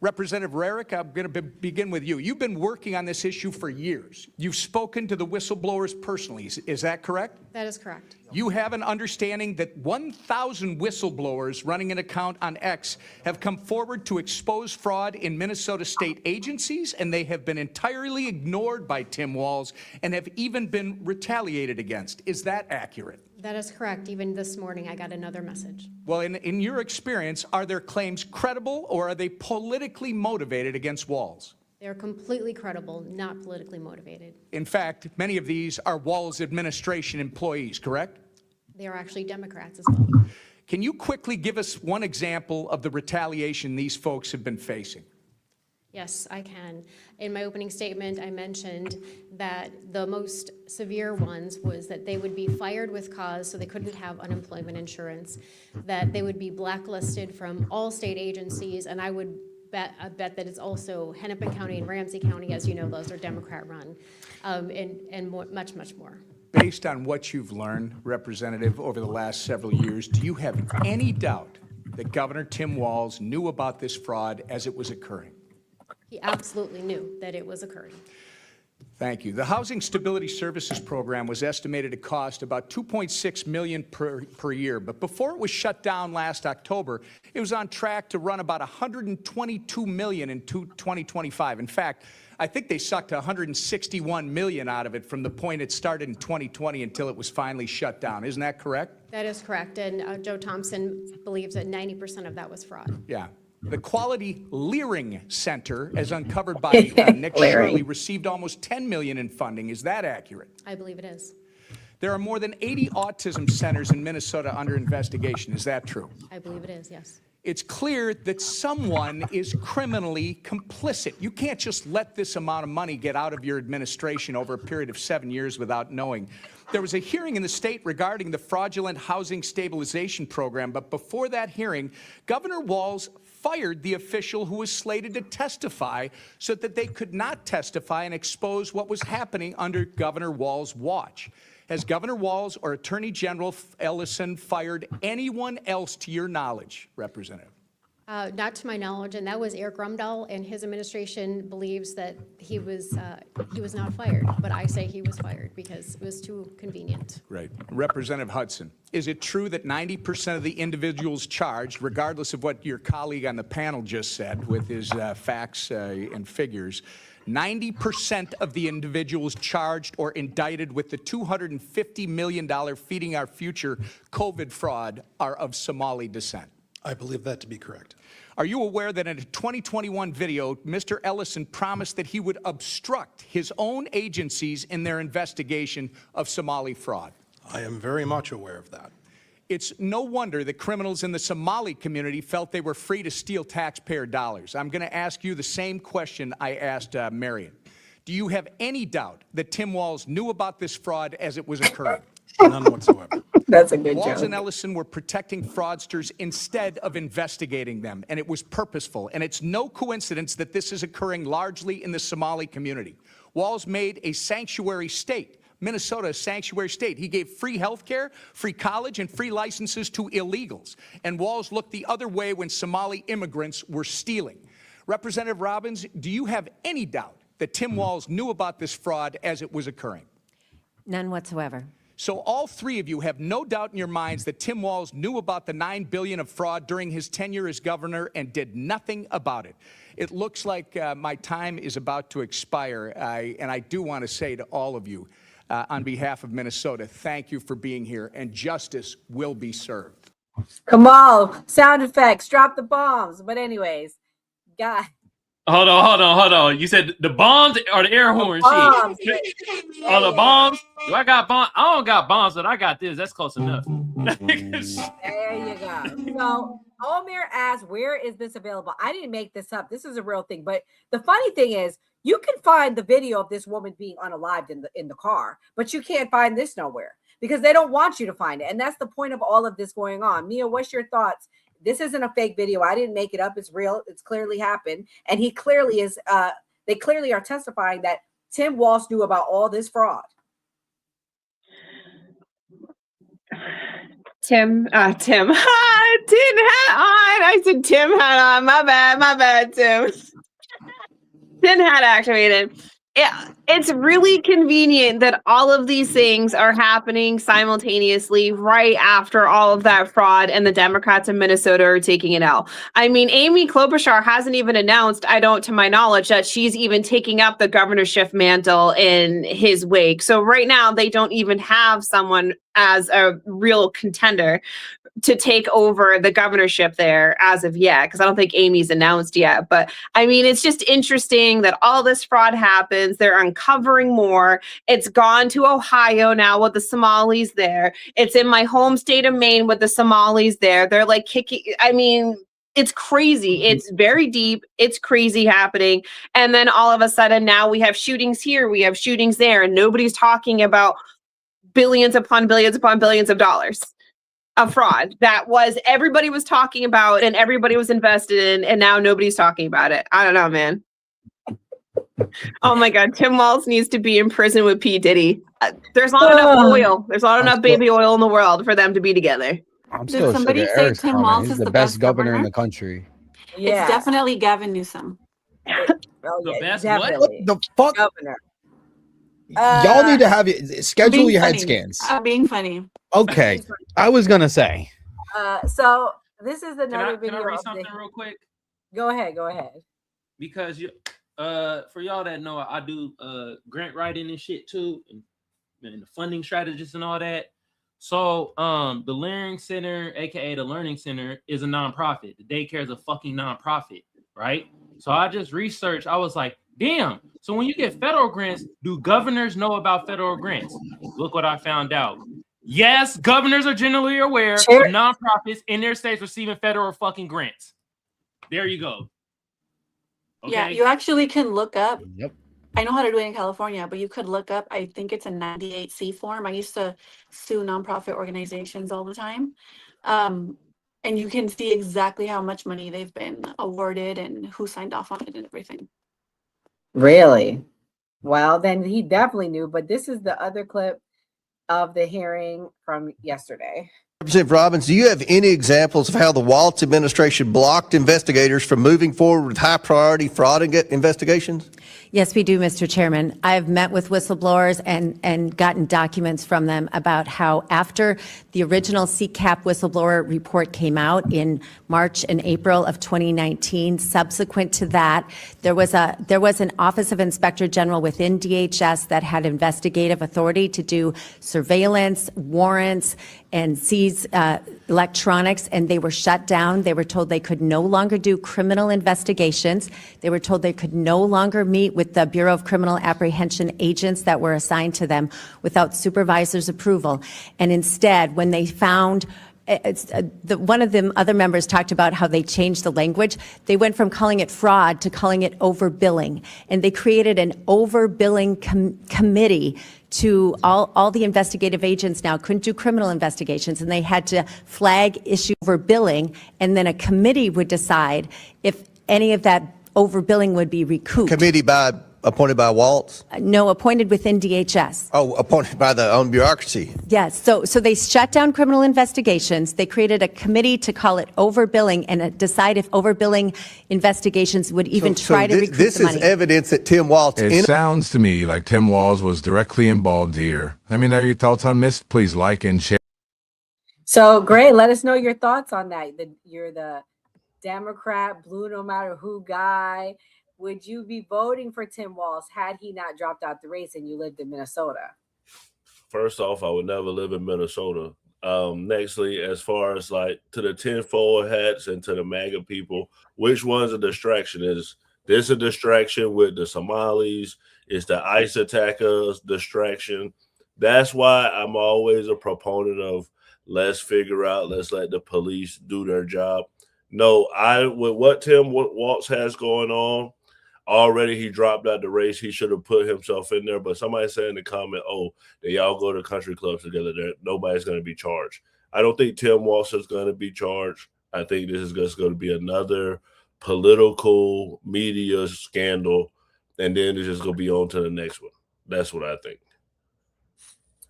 Representative Rarick, I'm going to begin with you. You've been working on this issue for years. You've spoken to the whistleblowers personally. Is that correct? That is correct. You have an understanding that 1,000 whistleblowers running an account on X have come forward to expose fraud in Minnesota state agencies, and they have been entirely ignored by Tim Walz and have even been retaliated against. Is that accurate? That is correct. Even this morning, I got another message. Well, in your experience, are their claims credible or are they politically motivated against Walz? They are completely credible, not politically motivated. In fact, many of these are Walz administration employees, correct? They are actually Democrats as well. Can you quickly give us one example of the retaliation these folks have been facing? Yes, I can. In my opening statement, I mentioned that the most severe ones was that they would be fired with cause, so they couldn't have unemployment insurance, that they would be blacklisted from all state agencies, and I bet that it's also Hennepin County and Ramsey County, as you know, those are Democrat-run, and much, much more. Based on what you've learned, Representative, over the last several years, do you have any doubt that Governor Tim Walz knew about this fraud as it was occurring? He absolutely knew that it was occurring. Thank you. The Housing Stability Services Program was estimated to cost about $2.6 million per year, but before it was shut down last October, it was on track to run about $122 million in 2025. In fact, I think they sucked $161 million out of it from the point it started in 2020 until it was finally shut down. Isn't that correct? That is correct, and Joe Thompson believes that 90% of that was fraud. Yeah. The Quality Leering Center, as uncovered by Nick Shirley, received almost $10 million in funding. Is that accurate? I believe it is. There are more than 80 autism centers in Minnesota under investigation. Is that true? I believe it is, yes. It's clear that someone is criminally complicit. You can't just let this amount of money get out of your administration over a period of 7 years without knowing. There was a hearing in the state regarding the fraudulent housing stabilization program, but before that hearing, Governor Walz fired the official who was slated to testify so that they could not testify and expose what was happening under Governor Walz's watch. Has Governor Walz or Attorney General Ellison fired anyone else to your knowledge, Representative? Not to my knowledge, and that was Eric Rumdahl, and his administration believes that he was not fired, but I say he was fired because it was too convenient. Right. Representative Hudson, is it true that 90% of the individuals charged, regardless of what your colleague on the panel just said with his facts and figures, 90% of the individuals charged or indicted with the $250 million Feeding Our Future COVID fraud are of Somali descent? I believe that to be correct. Are you aware that in a 2021 video, Mr. Ellison promised that he would obstruct his own agencies in their investigation of Somali fraud? I am very much aware of that. It's no wonder that criminals in the Somali community felt they were free to steal taxpayer dollars. I'm going to ask you the same question I asked Marion. Do you have any doubt that Tim Walz knew about this fraud as it was occurring? None whatsoever. That's a good Walz joke. and Ellison were protecting fraudsters instead of investigating them, and it was purposeful. And it's no coincidence that this is occurring largely in the Somali community. Walz made a sanctuary state Minnesota a sanctuary state. He gave free health care, free college, and free licenses to illegals. And Walz looked the other way when Somali immigrants were stealing. Representative Robbins, do you have any doubt that Tim Walz knew about this fraud as it was occurring? None whatsoever. So all three of you have no doubt in your minds that Tim Walz knew about the $9 billion of fraud during his tenure as governor and did nothing about it. It looks like my time is about to expire, and I do want to say to all of you, on behalf of Minnesota, thank you for being here, and justice will be served. Kamal, sound effects, drop the bombs. But anyways, God. Hold on. You said the bombs or the air horn bombs. shit? Oh, the bombs? Do I got bombs? I don't got bombs, but I got this. That's close enough. There you go. So Omir asked, where is this available? I didn't make this up. This is a real thing. But the funny thing is, you can find the video of this woman being unalived in the car, but you can't find this nowhere because they don't want you to find it. And that's the point of all of this going on. Mia, what's your thoughts? This isn't a fake video. I didn't make it up. It's real. It's clearly happened. And he clearly is, they clearly are testifying that Tim Walz knew about all this fraud. Tim had on. I said Tim had on. My bad, Tim. Tin hat activated. Yeah, it's really convenient that all of these things are happening simultaneously right after all of that fraud and the Democrats in Minnesota are taking it out. I mean, Amy Klobuchar hasn't even announced, to my knowledge, that she's even taking up the governorship mantle in his wake. So right now they don't even have someone as a real contender to take over the governorship there as of yet, because I don't think Amy's announced yet. But I mean, it's just interesting that all this fraud happens. They're uncovering more. It's gone to Ohio now with the Somalis there. It's in my home state of Maine with the Somalis there. They're like kicking. I mean, it's crazy. It's very deep. It's crazy happening. And then all of a sudden now we have shootings here. We have shootings there. And nobody's talking about billions upon billions upon billions of dollars of fraud that everybody was talking about and everybody was invested in, and now nobody's talking about it. I don't know, man. Oh my God, Tim Walz needs to be in prison with P. Diddy. There's not enough oil. There's not enough baby oil in the world for them to be together. I'm still somebody sugar say Eric's Tim comment. Walz He's is the the best best governor in governor? the country. Yeah. It's definitely Gavin Newsom. Oh, The yeah, best definitely. The fuck? Governor. Y'all need to have schedule Being your head funny. scans. I'm being funny. Okay, I was gonna say. So this is Can another I video. read of something the- real quick? Go ahead. Because for y'all that know, I do grant writing and shit too, and the funding strategist and all that. So the Learning Center, aka the Learning Center, is a nonprofit. The daycare is a fucking nonprofit, right? So I just researched. I was like, damn. So when you get federal grants, do governors know about federal grants? Look what I found out. Yes, governors are generally aware of nonprofits in their states receiving federal fucking grants. There you go. Okay? Yeah, you actually can look up. Yep. I know how to do it in California, but you could look up, I think it's a 98C form. I used to sue nonprofit organizations all the time. And you can see exactly how much money they've been awarded and who signed off on it and everything. Really? Well, then he definitely knew. But this is the other clip of the hearing from yesterday. Representative Robbins, do you have any examples of how the Walz administration blocked investigators from moving forward with high priority fraud investigations? Yes, we do, Mr. Chairman. I've met with whistleblowers and gotten documents from them about how after the original CCAP whistleblower report came out in March and April of 2019, subsequent to that, there was an Office of Inspector General within DHS that had investigative authority to do surveillance, warrants, and seize electronics, and they were shut down. They were told they could no longer do criminal investigations. They were told they could no longer meet with the Bureau of Criminal Apprehension agents that were assigned to them without supervisor's approval. And instead, when they found one of the other members talked about how they changed the language. They went from calling it fraud to calling it overbilling. And they created an overbilling committee to all the investigative agents now couldn't do criminal investigations, and they had to flag issue overbilling, and then a committee would decide if any of that overbilling would be recouped. Committee by appointed by Waltz? No, appointed within DHS. Oh, appointed by the own bureaucracy. Yes, so they shut down criminal investigations. They created a committee to call it overbilling and decide if overbilling investigations would even try to recoup this the money. is evidence that Tim Waltz. It sounds to me like Tim Walz was directly involved here. Let me know your thoughts on this. Please like and share. So great. Let us know your thoughts on that. You're the Democrat, blue no matter who guy. Would you be voting for Tim Walz had he not dropped out the race and you lived in Minnesota? First off, I would never live in Minnesota. Nextly, as far as like to the tinfoil hats and to the MAGA people, which one's a distraction? Is this a distraction with the Somalis? Is the ICE attackers distraction? That's why I'm always a proponent of let's figure out, let's let the police do their job. No, with what Tim Waltz has going on, already he dropped out the race. He should have put himself in there. But somebody said in the comment, oh, they all go to country clubs together. Nobody's going to be charged. I don't think Tim Waltz is going to be charged. I think this is just going to be another political media scandal. And then it's just going to be on to the next one. That's what I think.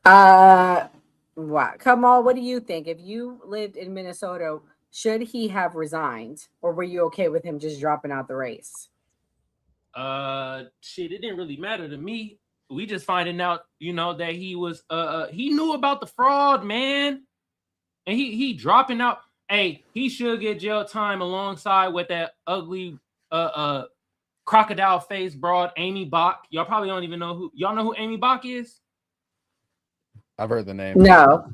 Wow. Kamal, what do you think? If you lived in Minnesota, should he have resigned? Or were you okay with him just dropping out the race? Shit, it didn't really matter to me. We just finding out, that he was he knew about the fraud, man. And he dropping out. Hey, he should get jail time alongside with that ugly crocodile face broad Amy Bach. Y'all probably don't even know who know who Amy Bach is? I've heard the name. No.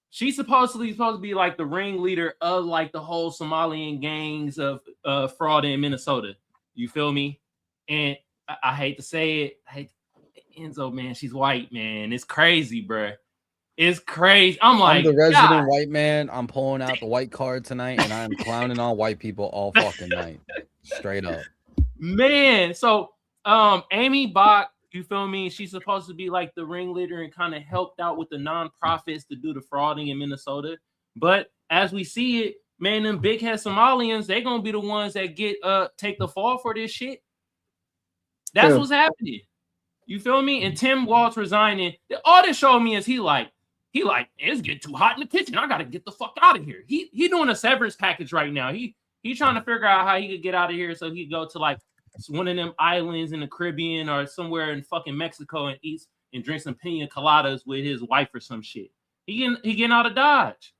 She's supposed to be like the ringleader of like the whole Somalian gangs of fraud in Minnesota. You feel me? And I hate to say it, Enzo, man, she's white, man. It's crazy, bruh. It's crazy. I'm like, I'm the resident God. white man. I'm pulling out the white card tonight, and I'm clowning on white people all fucking night. Straight up. Man, so Amy Bach, you feel me? She's supposed to be like the ringleader and kind of helped out with the nonprofits to do the frauding in Minnesota. But as we see it, man, them big head Somalians, they're gonna be the ones that get take the fall for this shit. That's what's happening. You feel me? And Tim Waltz resigning. All this showed me is he like, it's getting too hot in the kitchen. I gotta get the fuck out of here. He doing a severance package right now. He's trying to figure out how he could get out of here so he could go to like one of them islands in the Caribbean or somewhere in fucking Mexico and eat and drink some pina coladas with his wife or some shit. He getting out of Dodge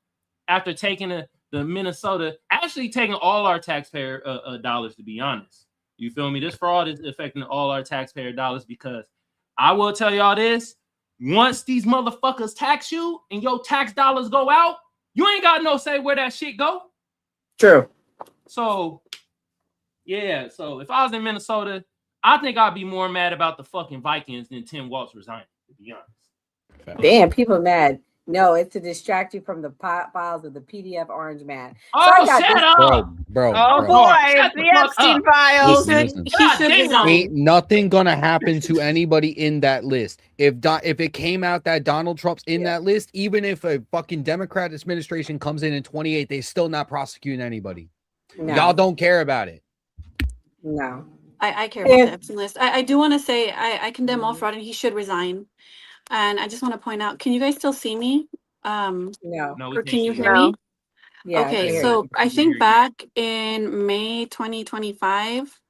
after taking the Minnesota, actually taking all our taxpayer dollars, to be honest. You feel me? This fraud is affecting all our taxpayer dollars because I will tell y'all this. Once these motherfuckers tax you and your tax dollars go out, you ain't got no say where that shit go. True. So, yeah. So if I was in Minnesota, I think I'd be more mad about the fucking Vikings than Tim Waltz resigning, to be honest. Damn, people mad. No, it's to distract you from the files of the PDF Orange Man. Oh, shut up! Bro. Oh boy, it's the Epstein files. Listen. He should resign. Ain't nothing gonna happen to anybody in that list. If it came out that Donald Trump's in that list, even if a fucking Democrat administration comes in 28, they still not prosecuting anybody. No. Y'all don't care about it. No. I care about the Epstein list. I do want to say I condemn all fraud and he should resign. And I just want to point out, can you guys still see me? No. Or can you hear me? Yeah, okay, so I think back in May 2025,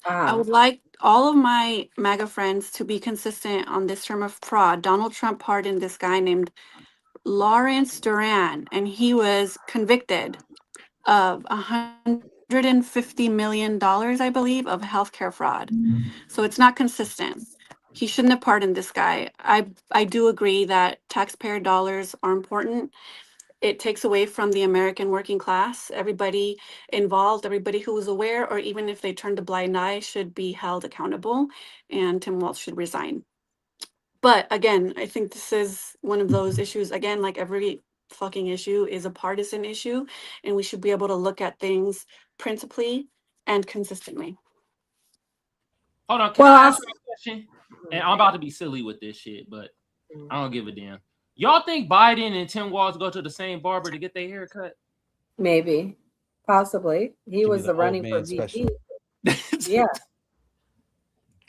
I would like all of my MAGA friends to be consistent on this term of fraud. Donald Trump pardoned this guy named Lawrence Duran, and he was convicted of $150 million, I believe, of healthcare fraud. So it's not consistent. He shouldn't have pardoned this guy. I do agree that taxpayer dollars are important. It takes away from the American working class. Everybody involved, everybody who was aware, or even if they turned a blind eye, should be held accountable, and Tim Waltz should resign. But again, I think this is one of those issues, again, like every fucking issue is a partisan issue, and we should be able to look at things principally and consistently. Hold on, can I ask you a question? And I'm about to be silly with this shit, but I don't give a damn. Y'all think Biden and Tim Walz go to the same barber to get their hair cut? Maybe. Possibly. He was the running for VP. Yeah.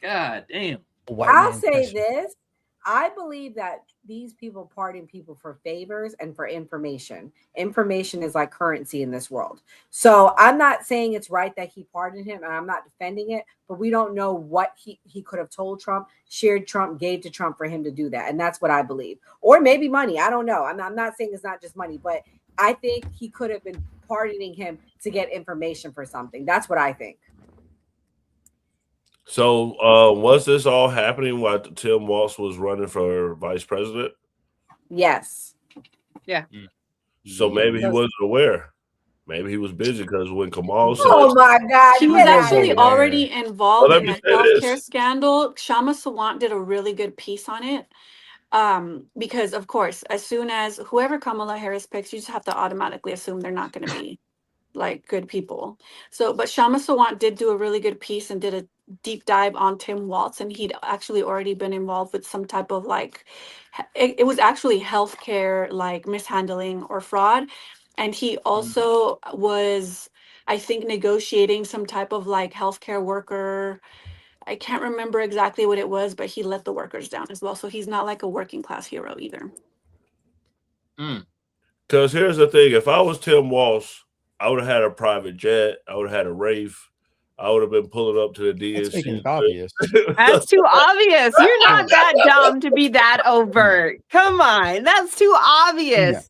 God damn. I'll say this. I believe that these people pardon people for favors and for information. Information is like currency in this world. So I'm not saying it's right that he pardoned him, and I'm not defending it, but we don't know what he could have told Trump, shared Trump, gave to Trump for him to do that. And that's what I believe. Or maybe money. I don't know. I'm not saying it's not just money, but I think he could have been pardoning him to get information for something. That's what I think. So was this all happening while Tim Walz was running for vice president? Yes. Yeah. So maybe he wasn't aware. Maybe he was busy because when Kamal said, Oh my God. He was actually already involved Well, in let a me say healthcare this. scandal. Shama Sawant did a really good piece on it. Because of course, as soon as whoever Kamala Harris picks, you just have to automatically assume they're not going to be like good people. So, but Shama Sawant did do a really good piece and did a deep dive on Tim Walz, and he'd actually already been involved with some type of like, it was actually healthcare like mishandling or fraud, and he also was, I think, negotiating some type of like healthcare worker. I can't remember exactly what it was, but he let the workers down as well. So he's not like a working class hero either. Because here's the thing: if I was Tim Walz, I would have had a private jet. I would have had a Wraith. I would have been pulling up to the DNC. That's making it obvious. That's too obvious. You're not that dumb to be that overt. Come on. That's too obvious.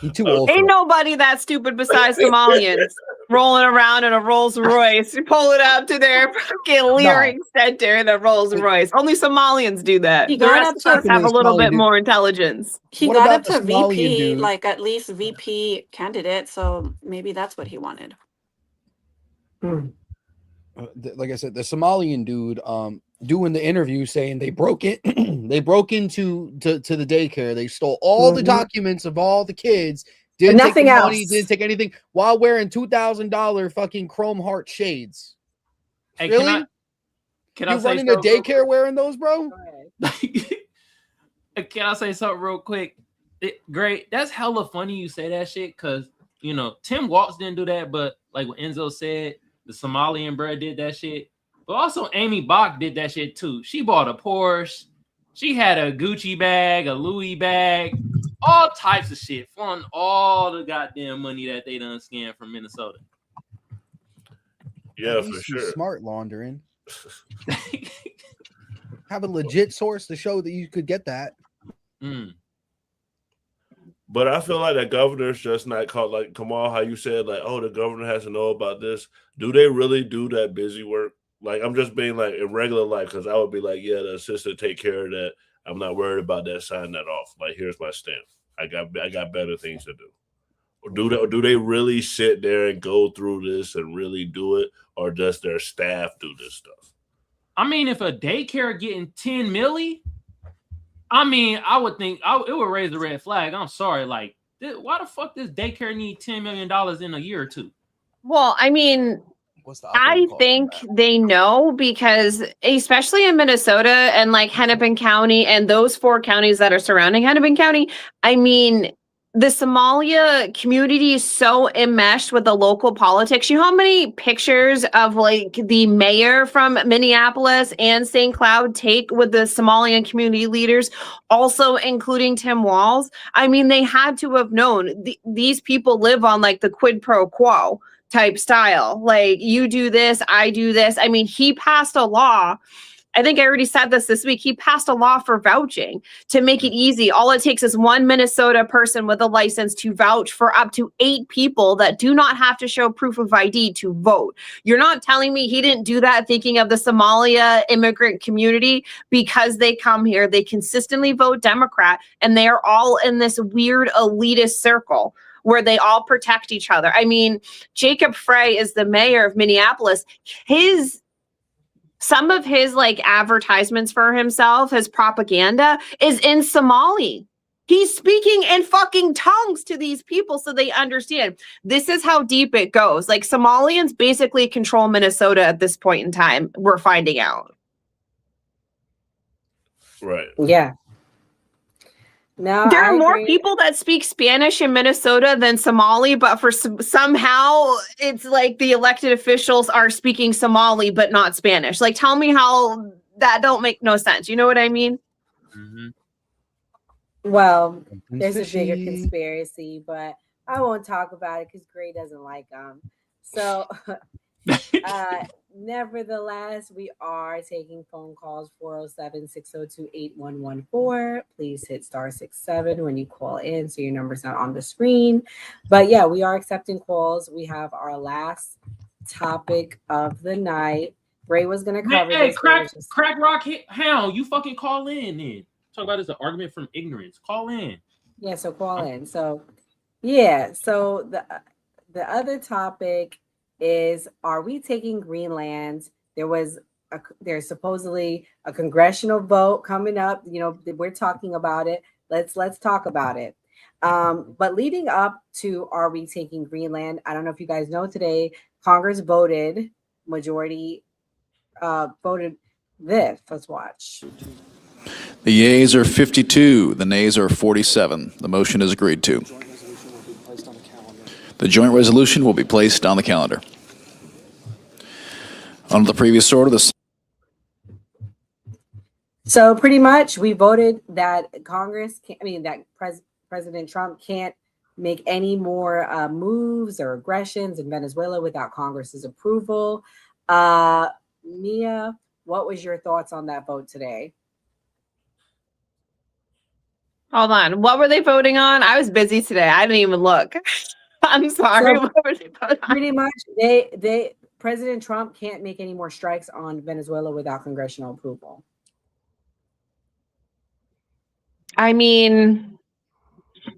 He too old. Ain't nobody that stupid besides Somalians rolling around in a Rolls Royce. You pull it up to their fucking Lyric Center in a Rolls Royce. Only Somalians do that. He The got rest up of to- us have a little Somali bit dude. more intelligence. He What got about up the to Somalian VP, dude? like at least VP candidate. So maybe that's what he wanted. Like I said, the Somalian dude doing the interview saying they broke it they broke into the daycare, they stole all the documents of all the kids, didn't take the nothing money, else. didn't take anything, while wearing $2,000 fucking chrome heart shades. Hey, Really? can I You say running a something real daycare wearing those, bro? Can I say something real quick? Great. That's hella funny you say that shit because, you know, Tim Walz didn't do that, but like what Enzo said, the Somalian bro did that shit. But also Amy Bach did that shit too. She bought a Porsche. She had a Gucci bag, a Louis bag, all types of shit, flaunting all the goddamn money that they done scammed from Minnesota. Yeah, At for least some sure. smart laundering. Have a legit source to show that you could get that. But I feel like the governor's just not caught. Like Kamal, how you said, like, oh, the governor has to know about this. Do they really do that busy work? Like, I'm just being like in regular life, because I would be like, yeah, the assistant take care of that. I'm not worried about that. Sign that off. Like, here's my stamp. I got better things to do. Or do they really sit there and go through this and really do it, or does their staff do this stuff? I mean, if a daycare getting 10 milli, I mean, I would think it would raise the red flag. I'm sorry. Like, why the fuck does daycare need $10 million in a year or two? Well, I mean, I think they know because especially in Minnesota and like Hennepin County and those 4 counties that are surrounding Hennepin County, I mean, the Somalia community is so enmeshed with the local politics. You know how many pictures of like the mayor from Minneapolis and St. Cloud take with the Somalian community leaders, also including Tim Walz? I mean, they had to have known these people live on like the quid pro quo type style. Like, you do this, I do this. I mean, he passed a law. I think I already said this week. He passed a law for vouching to make it easy. All it takes is one Minnesota person with a license to vouch for up to 8 people that do not have to show proof of ID to vote. You're not telling me he didn't do that thinking of the Somalia immigrant community because they come here, they consistently vote Democrat, and they are all in this weird elitist circle where they all protect each other. I mean, Jacob Frey is the mayor of Minneapolis. Some of his like advertisements for himself, his propaganda is in Somali. He's speaking in fucking tongues to these people so they understand. This is how deep it goes. Like, Somalians basically control Minnesota at this point in time. We're finding out. Right. Yeah. No, There I are more agree. people that speak Spanish in Minnesota than Somali, but for somehow it's like the elected officials are speaking Somali but not Spanish. Like, tell me how that don't make no sense. You know what I mean? Well, there's a fishy. bigger conspiracy, but I won't talk about it because Gray doesn't like them. So, nevertheless, we are taking phone calls 407-602-8114. Please hit *67 when you call in so your number's not on the screen. But yeah, we are accepting calls. We have our last topic of the night. Ray was going to cover Hey, this. crack rock hound, you fucking call in then. Talk about this an argument from ignorance. Call in. Yeah, so call in. So yeah, so the other topic is, are we taking Greenland? There's supposedly a congressional vote coming up. You know, we're talking about it. Let's talk about it. But leading up to are we taking Greenland? I don't know if you guys know, today Congress voted, majority voted this. Let's watch. The yeas are 52, the nays are 47. The motion is agreed to. The joint resolution will be placed on the calendar. Under the previous order, So pretty much we voted that President Trump can't make any more moves or aggressions in Venezuela without Congress's approval. Mia, what was your thoughts on that vote today? Hold on. What were they voting on? I was busy today. I didn't even look. I'm sorry. So, what were they voting on? pretty much President Trump can't make any more strikes on Venezuela without congressional approval. I mean,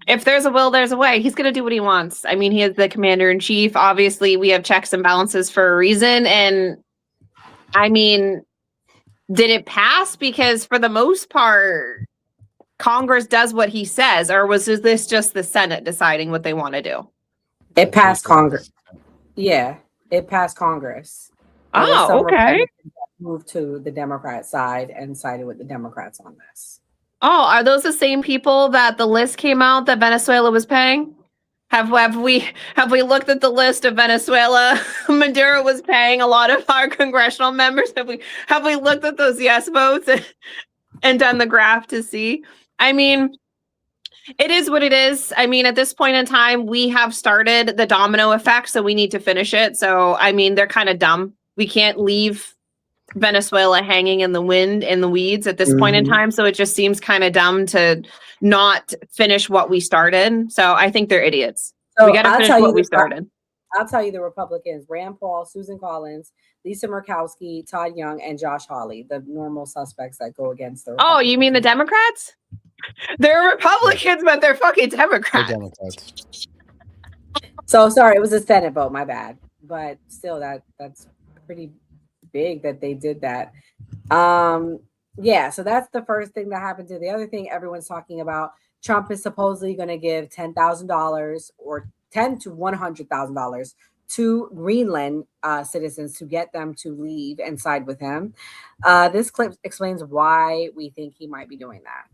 if there's a will, there's a way. He's going to do what he wants. I mean, he is the commander in chief. Obviously, we have checks and balances for a reason. And I mean, did it pass? Because for the most part, Congress does what he says, or was this just the Senate deciding what they want to do? It passed Congress. Yeah, it passed Congress. Oh, okay. Moved to the Democrat side and sided with the Democrats on this. Oh, are those the same people that the list came out that Venezuela was paying? Have we looked at the list of Venezuela? Maduro was paying a lot of our congressional members. Have we looked at those yes votes and done the graph to see? I mean, it is what it is. I mean, at this point in time, we have started the domino effect, so we need to finish it. So, I mean, they're kind of dumb. We can't leave Venezuela hanging in the wind, in the weeds at this point in time. So it just seems kind of dumb to not finish what we started. So I think they're idiots. So We got to finish what we started. I'll tell you the Republicans: Rand Paul, Susan Collins, Lisa Murkowski, Todd Young, and Josh Hawley, the normal suspects that go against the Oh, you mean the Democrats? They're Republicans, but they're fucking Democrats. So sorry, it was a Senate vote, my bad. But still, that's pretty big that they did that. Yeah, so that's the first thing that happened. To the other thing everyone's talking about, Trump is supposedly going to give $10,000 or $10,000 to $100,000 to Greenland citizens to get them to leave and side with him. This clip explains why we think he might be doing that.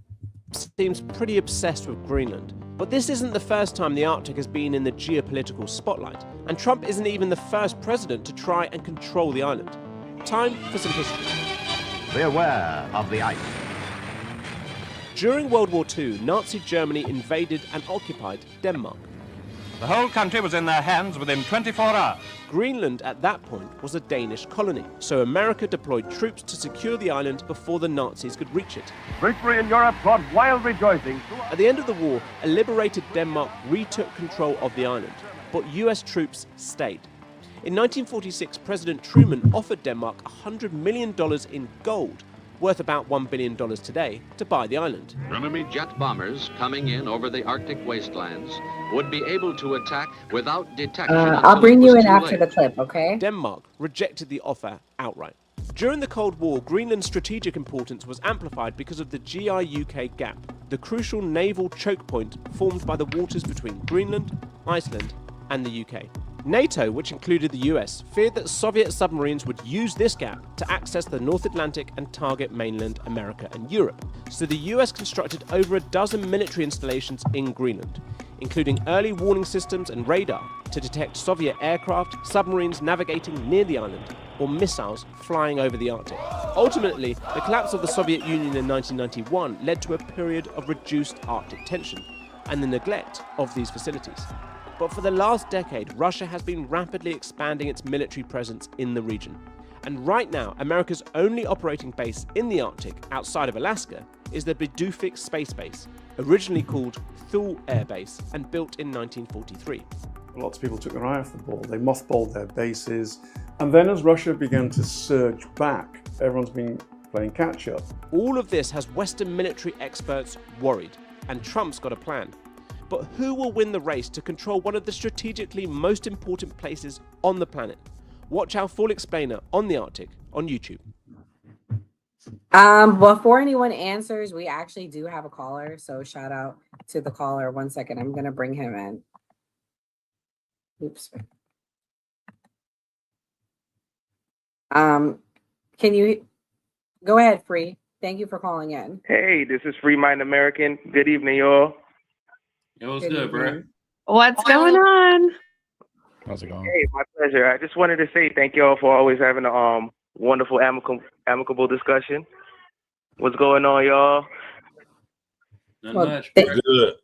Seems pretty obsessed with Greenland. But this isn't the first time the Arctic has been in the geopolitical spotlight, and Trump isn't even the first president to try and control the island. Time for some history. Beware of the ice. During World War II, Nazi Germany invaded and occupied Denmark. The whole country was in their hands within 24 hours. Greenland at that point was a Danish colony, so America deployed troops to secure the island before the Nazis could reach it. Victory in Europe brought wild rejoicing. At the end of the war, a liberated Denmark retook control of the island, but US troops stayed. In 1946, President Truman offered Denmark $100 million in gold, worth about $1 billion today, to buy the island. Enemy jet bombers coming in over the Arctic wastelands would be able to attack without detection. I'll bring you in after the clip, okay? Denmark rejected the offer outright. During the Cold War, Greenland's strategic importance was amplified because of the GI-UK gap, the crucial naval choke point formed by the waters between Greenland, Iceland, and the UK. NATO, which included the US, feared that Soviet submarines would use this gap to access the North Atlantic and target mainland America and Europe. So the US constructed over a dozen military installations in Greenland, including early warning systems and radar to detect Soviet aircraft, submarines navigating near the island, or missiles flying over the Arctic. Ultimately, the collapse of the Soviet Union in 1991 led to a period of reduced Arctic tension and the neglect of these facilities. But for the last decade, Russia has been rapidly expanding its military presence in the region. And right now, America's only operating base in the Arctic, outside of Alaska, is the Bidufik Space Base, originally called Thule Air Base and built in 1943. Lots of people took their eye off the ball. They mothballed their bases. And then as Russia began to surge back, everyone's been playing catch up. All of this has Western military experts worried, and Trump's got a plan. But who will win the race to control one of the strategically most important places on the planet? Watch our full explainer on the Arctic on YouTube. Before anyone answers, we actually do have a caller. So shout out to the caller. 1 second. I'm going to bring him in. Oops. Can you go ahead, Free? Thank you for calling in. Hey, this is Free Mind American. Good evening, y'all. Yo, what's good, bro? What's going on? How's it going? Hey, my pleasure. I just wanted to say thank y'all for always having a wonderful, amicable discussion. What's going on, y'all? Not Well, much. Good.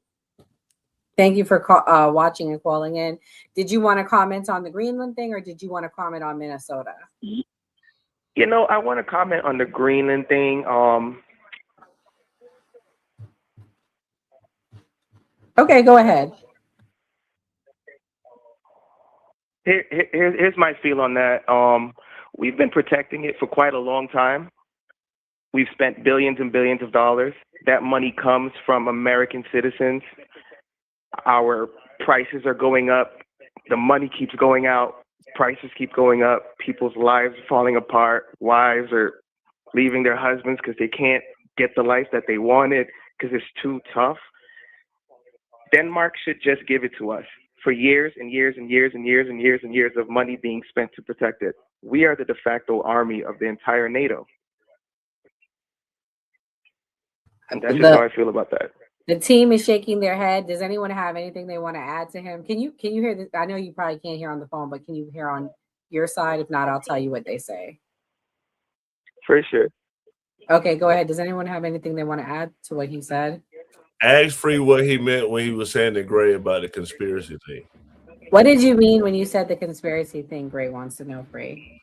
Thank you for watching and calling in. Did you want to comment on the Greenland thing, or did you want to comment on Minnesota? You know, I want to comment on the Greenland thing. Okay, go ahead. Here's my feel on that. We've been protecting it for quite a long time. We've spent billions and billions of dollars. That money comes from American citizens. Our prices are going up. The money keeps going out. Prices keep going up. People's lives are falling apart. Wives are leaving their husbands because they can't get the life that they wanted because it's too tough. Denmark should just give it to us for years and years and years and years and years and years of money being spent to protect it. We are the de facto army of the entire NATO. And that's just how I feel about that. The team is shaking their head. Does anyone have anything they want to add to him? Can you hear this? I know you probably can't hear on the phone, but can you hear on your side? If not, I'll tell you what they say. For sure. Okay, go ahead. Does anyone have anything they want to add to what he said? Ask Free what he meant when he was saying to Gray about the conspiracy thing. What did you mean when you said the conspiracy thing? Gray wants to know, Free.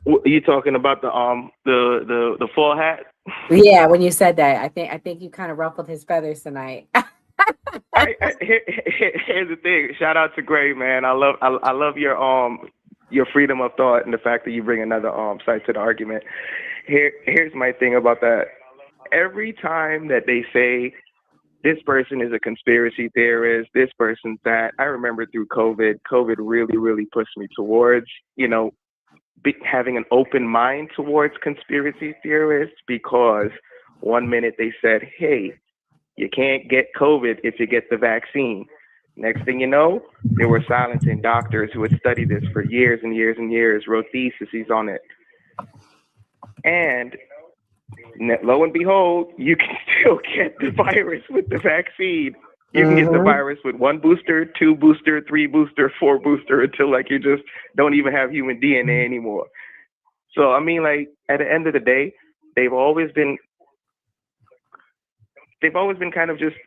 Are you talking about the full hat? Yeah, when you said that, I think you kind of ruffled his feathers tonight. Here's the thing. Shout out to Gray, man. I love your freedom of thought and the fact that you bring another side to the argument. Here's my thing about that. Every time that they say this person is a conspiracy theorist, this person's that, I remember through COVID really, really pushed me towards, having an open mind towards conspiracy theorists, because one minute they said, hey, you can't get COVID if you get the vaccine. Next thing you know, they were silencing doctors who had studied this for years and years and years, wrote theses on it. And lo and behold, you can still get the virus with the vaccine. You can get the virus with 1 booster, 2 booster, 3 booster, 4 booster, until you just don't even have human DNA anymore. So, I mean, at the end of the day, they've always been kind of just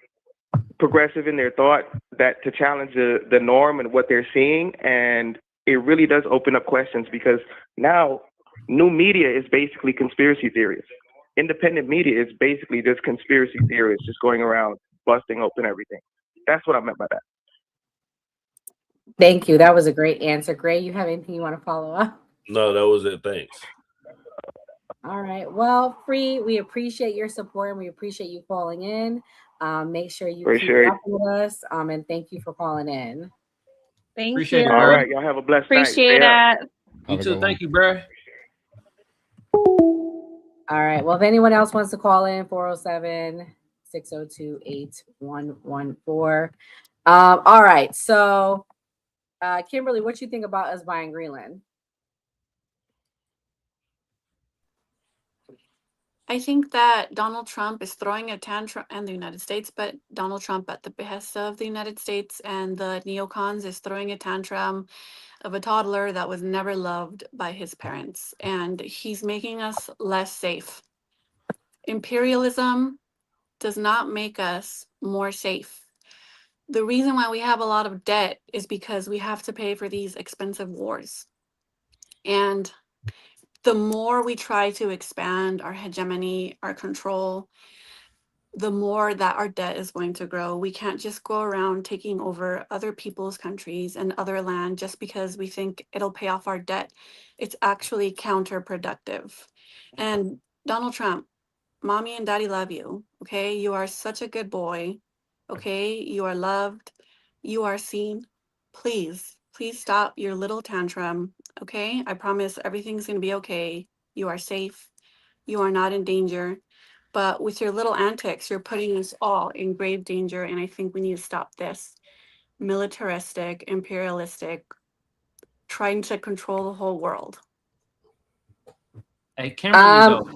progressive in their thought, that to challenge the norm and what they're seeing. And it really does open up questions, because now new media is basically conspiracy theorists. Independent media is basically just conspiracy theorists just going around busting open everything. That's what I meant by that. Thank you. That was a great answer. Gray, you have anything you want to follow up? No, that was it. Thanks. All right. Well, Free, we appreciate your support and we appreciate you calling in. Make sure you keep up with us. And thank you for calling in. Thank you. All right. Y'all have a blessed night. Appreciate it. You too. Thank you, bro. All right. Well, if anyone else wants to call in, 407-602-8114. All right. So, Kimberly, what you think about us buying Greenland? I think that Donald Trump is throwing a tantrum, and the United States, but Donald Trump, at the behest of the United States and the neocons, is throwing a tantrum of a toddler that was never loved by his parents. And he's making us less safe. Imperialism does not make us more safe. The reason why we have a lot of debt is because we have to pay for these expensive wars. And the more we try to expand our hegemony, our control, the more that our debt is going to grow. We can't just go around taking over other people's countries and other land just because we think it'll pay off our debt. It's actually counterproductive. And Donald Trump, mommy and daddy love you. Okay. You are such a good boy. Okay. You are loved. You are seen. Please, please stop your little tantrum. Okay. I promise everything's going to be okay. You are safe. You are not in danger. But with your little antics, you're putting us all in grave danger. And I think we need to stop this militaristic, imperialistic, trying to control the whole world. Hey, Kimberly, though,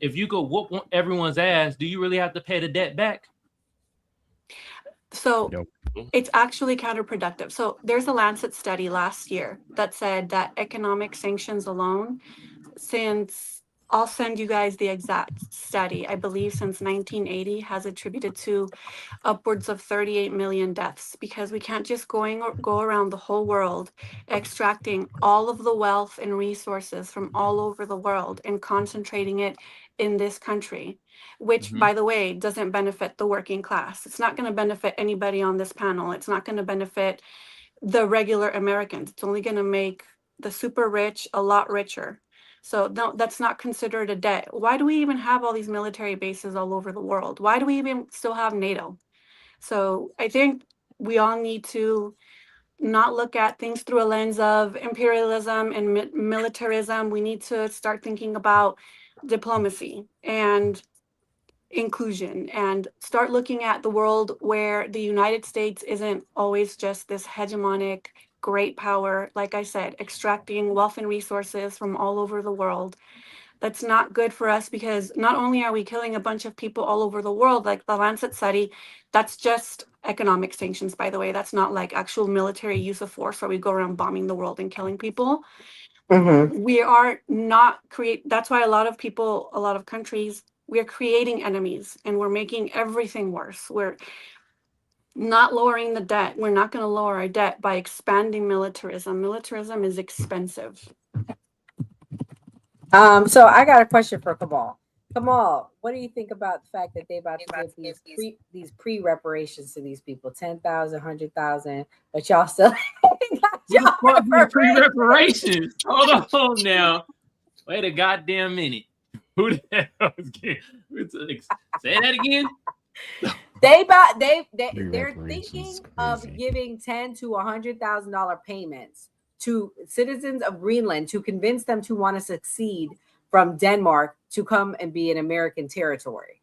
if you go whoop everyone's ass, do you really have to pay the debt back? So it's actually counterproductive. So there's a Lancet study last year that said that economic sanctions alone, since I'll send you guys the exact study, I believe since 1980 has attributed to upwards of 38 million deaths, because we can't just go around the whole world extracting all of the wealth and resources from all over the world and concentrating it in this country, which, by the way, doesn't benefit the working class. It's not going to benefit anybody on this panel. It's not going to benefit the regular Americans. It's only going to make the super rich a lot richer. So no, that's not considered a debt. Why do we even have all these military bases all over the world? Why do we even still have NATO? So I think we all need to not look at things through a lens of imperialism and militarism. We need to start thinking about diplomacy and inclusion and start looking at the world where the United States isn't always just this hegemonic great power, like I said, extracting wealth and resources from all over the world. That's not good for us, because not only are we killing a bunch of people all over the world, like the Lancet study, that's just economic sanctions, by the way. That's not like actual military use of force where we go around bombing the world and killing people. We are not that's why a lot of people, a lot of countries, we're creating enemies and we're making everything worse. We're not lowering the debt. We're not going to lower our debt by expanding militarism. Militarism is expensive. So I got a question for Kamal. Kamal, what do you think about the fact that they about to give these pre-reparations to these people, 10,000, 100,000, but y'all still pre-reparations? Hold on now. Wait a goddamn minute. Who the hell is getting? Say that again. They're thinking of giving $10,000 to $100,000 payments to citizens of Greenland to convince them to want to succeed from Denmark to come and be an American territory.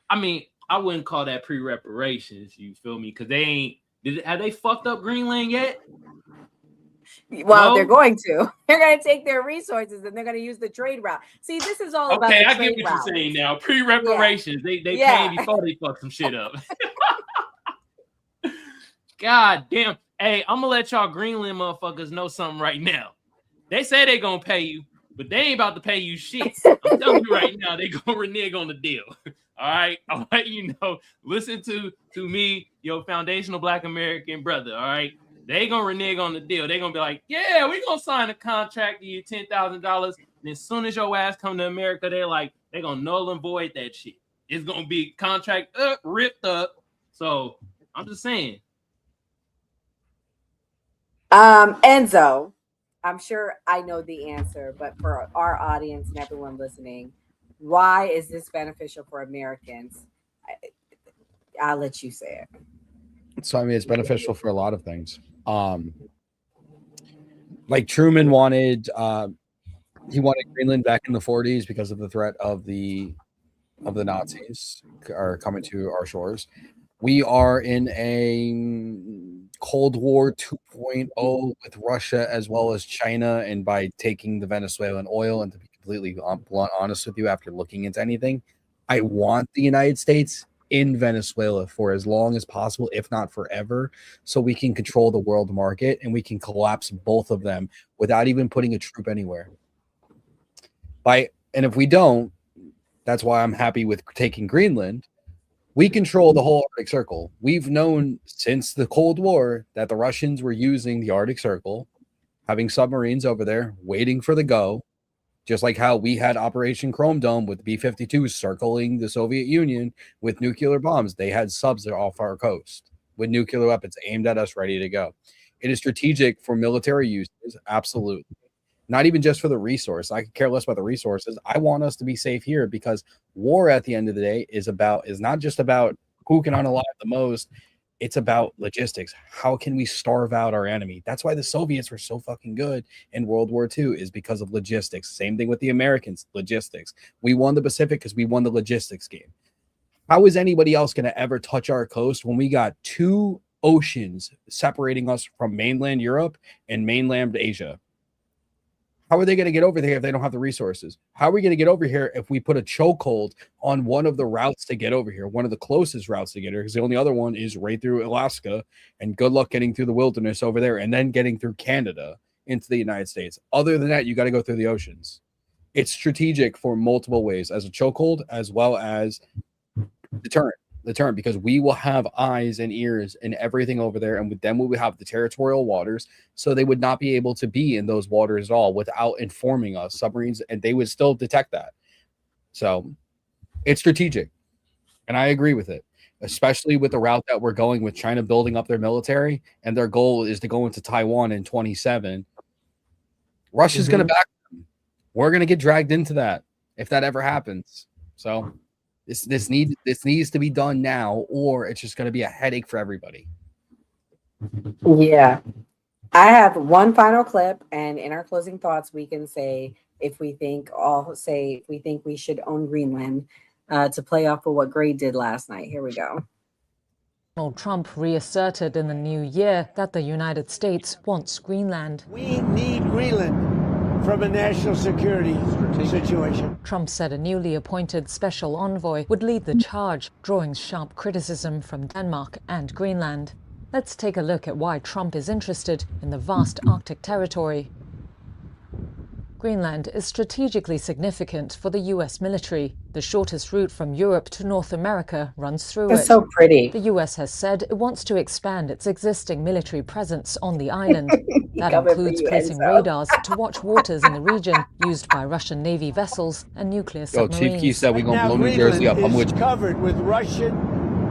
I mean, I wouldn't call that pre-reparations. You feel me? Because they ain't. Have they fucked up Greenland yet? Well, no? They're going to. They're going to take their resources and they're going to use the trade route. See, this is all about the trade route. Okay, I get what you're saying now. Pre-reparations. Yeah. They came before they fucked some shit up. God damn. Hey, I'm going to let y'all Greenland motherfuckers know something right now. They say they going to pay you, but they ain't about to pay you shit. I'm telling you right now, they going to renege on the deal. All right? I'll let you know. Listen to me, your foundational Black American brother. All right? They gonna renege on the deal. They gonna be like, yeah, we gonna sign a contract to you $10,000. And as soon as your ass come to America, they gonna null and void that shit. It's gonna be contract ripped up. So I'm just saying. Enzo, I'm sure I know the answer, but for our audience and everyone listening, why is this beneficial for Americans? I'll let you say it. So I mean, it's beneficial for a lot of things. Like Truman wanted he wanted Greenland back in the 40s because of the threat of the Nazis are coming to our shores. We are in a Cold War 2.0 with Russia as well as China, and by taking the Venezuelan oil, and to be completely blunt honest with you, after looking into anything, I want the United States in Venezuela for as long as possible, if not forever, so we can control the world market and we can collapse both of them without even putting a troop anywhere. And if we don't, that's why I'm happy with taking Greenland. We control the whole Arctic Circle. We've known since the Cold War that the Russians were using the Arctic Circle, having submarines over there waiting for the go, just like how we had Operation Chrome Dome with B-52s circling the Soviet Union with nuclear bombs. They had subs off our coast with nuclear weapons aimed at us, ready to go. It is strategic for military uses, absolutely. Not even just for the resource. I could care less about the resources. I want us to be safe here, because war at the end of the day is not just about who can unalive the most. It's about logistics. How can we starve out our enemy? That's why the Soviets were so fucking good in World War II, is because of logistics. Same thing with the Americans, logistics. We won the Pacific because we won the logistics game. How is anybody else going to ever touch our coast when we got 2 oceans separating us from mainland Europe and mainland Asia? How are they going to get over there if they don't have the resources? How are we going to get over here if we put a chokehold on one of the routes to get over here, one of the closest routes to get here? Because the only other one is right through Alaska, and good luck getting through the wilderness over there and then getting through Canada into the United States. Other than that, you got to go through the oceans. It's strategic for multiple ways, as a chokehold as well as deterrent, because we will have eyes and ears and everything over there, and with them we will have the territorial waters, so they would not be able to be in those waters at all without informing us, submarines, and they would still detect that. So it's strategic, and I agree with it, especially with the route that we're going with China building up their military, and their goal is to go into Taiwan in 27. Russia's going to back them. We're going to get dragged into that if that ever happens. So This needs to be done now, or it's just going to be a headache for everybody. Yeah. I have one final clip, and in our closing thoughts, we can say if we think we should own Greenland, to play off of what Gray did last night. Here we go. Donald Trump reasserted in the new year that the United States wants Greenland. We need Greenland from a national security situation. Trump said a newly appointed special envoy would lead the charge, drawing sharp criticism from Denmark and Greenland. Let's take a look at why Trump is interested in the vast Arctic territory. Greenland is strategically significant for the U.S. military. The shortest route from Europe to North America runs through it. It's so pretty. The U.S. has said it wants to expand its existing military presence on the island. That includes placing radars to watch waters in the region used by Russian Navy vessels and nuclear submarines. Chief Key said we're going to blow New Jersey up. I'm with you. Covered with Russian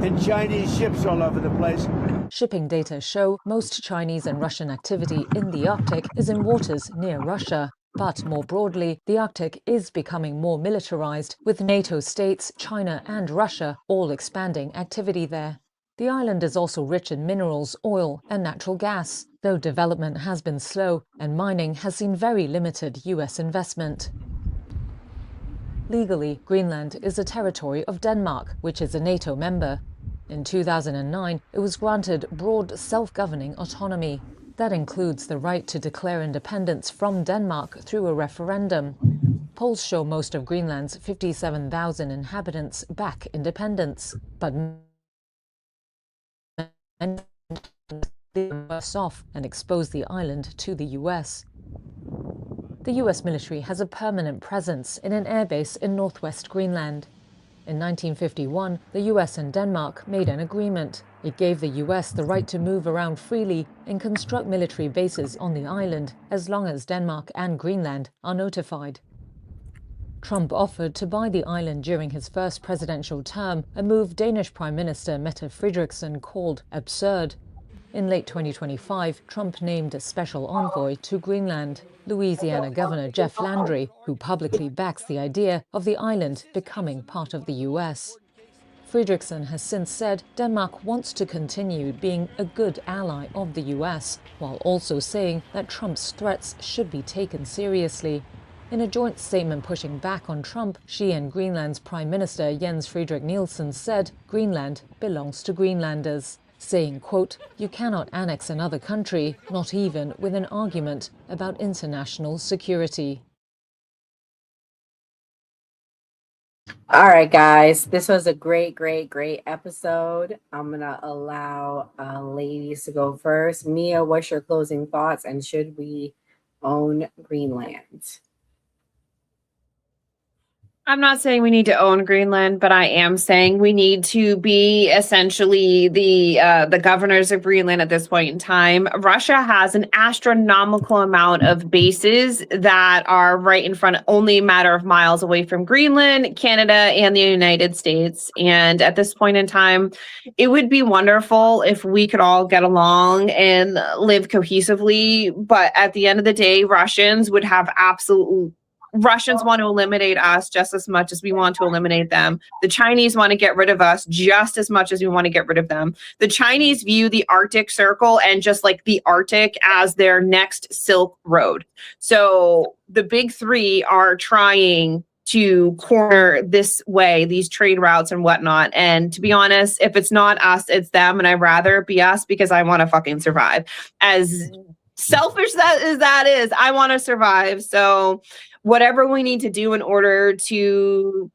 and Chinese ships all over the place. Shipping data show most Chinese and Russian activity in the Arctic is in waters near Russia. But more broadly, the Arctic is becoming more militarized, with NATO states, China and Russia all expanding activity there. The island is also rich in minerals, oil and natural gas, though development has been slow and mining has seen very limited US investment. Legally, Greenland is a territory of Denmark, which is a NATO member. In 2009, it was granted broad self-governing autonomy. That includes the right to declare independence from Denmark through a referendum. Polls show most of Greenland's 57,000 inhabitants back independence, but many are worse off and expose the island to the US. The US military has a permanent presence in an airbase in northwest Greenland. In 1951, the US and Denmark made an agreement. It gave the US the right to move around freely and construct military bases on the island as long as Denmark and Greenland are notified. Trump offered to buy the island during his first presidential term, a move Danish Prime Minister Mette Frederiksen called absurd. In late 2025, Trump named a special envoy to Greenland, Louisiana Governor Jeff Landry, who publicly backs the idea of the island becoming part of the US. Frederiksen has since said Denmark wants to continue being a good ally of the US, while also saying that Trump's threats should be taken seriously. In a joint statement pushing back on Trump, Xi and Greenland's Prime Minister Jens Friedrich Nielsen said Greenland belongs to Greenlanders, saying, quote, "You cannot annex another country, not even with an argument about international security." All right, guys, this was a great episode. I'm gonna allow ladies to go first. Mia, what's your closing thoughts, and should we own Greenland? I'm not saying we need to own Greenland, but I am saying we need to be essentially the governors of Greenland at this point in time. Russia has an astronomical amount of bases that are right in front, only a matter of miles away from Greenland, Canada, and the United States. And at this point in time, it would be wonderful if we could all get along and live cohesively. But at the end of the day, Russians want to eliminate us just as much as we want to eliminate them. The Chinese want to get rid of us just as much as we want to get rid of them. The Chinese view the Arctic Circle and just like the Arctic as their next Silk Road. So the big three are trying to corner this way, these trade routes and whatnot. And to be honest, if it's not us, it's them. And I'd rather it be us because I want to fucking survive. As selfish that is, I want to survive. So whatever we need to do in order to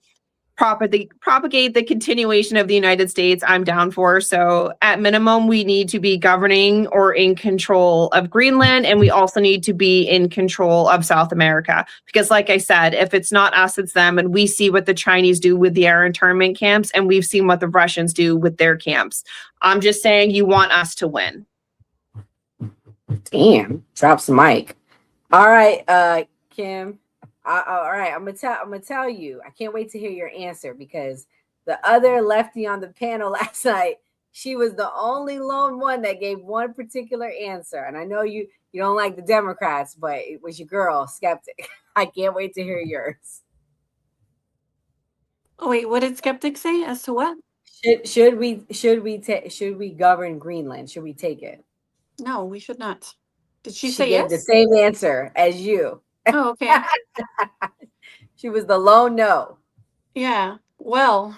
propagate the continuation of the United States, I'm down for. So at minimum, we need to be governing or in control of Greenland, and we also need to be in control of South America. Because like I said, if it's not us, it's them. And we see what the Chinese do with the air internment camps, and we've seen what the Russians do with their camps. I'm just saying you want us to win. Damn, drops the mic. All right, Kim. All right, I'm gonna tell you. I can't wait to hear your answer because the other lefty on the panel last night, she was the only lone one that gave one particular answer. And I know you don't like the Democrats, but it was your girl, Skeptic. I can't wait to hear yours. Oh wait, what did Skeptic say as to what? Should we govern Greenland? Should we take it? No, we should not. Did she She say gave yes? the same answer as you. Oh, okay. She was the lone no. Yeah. Well,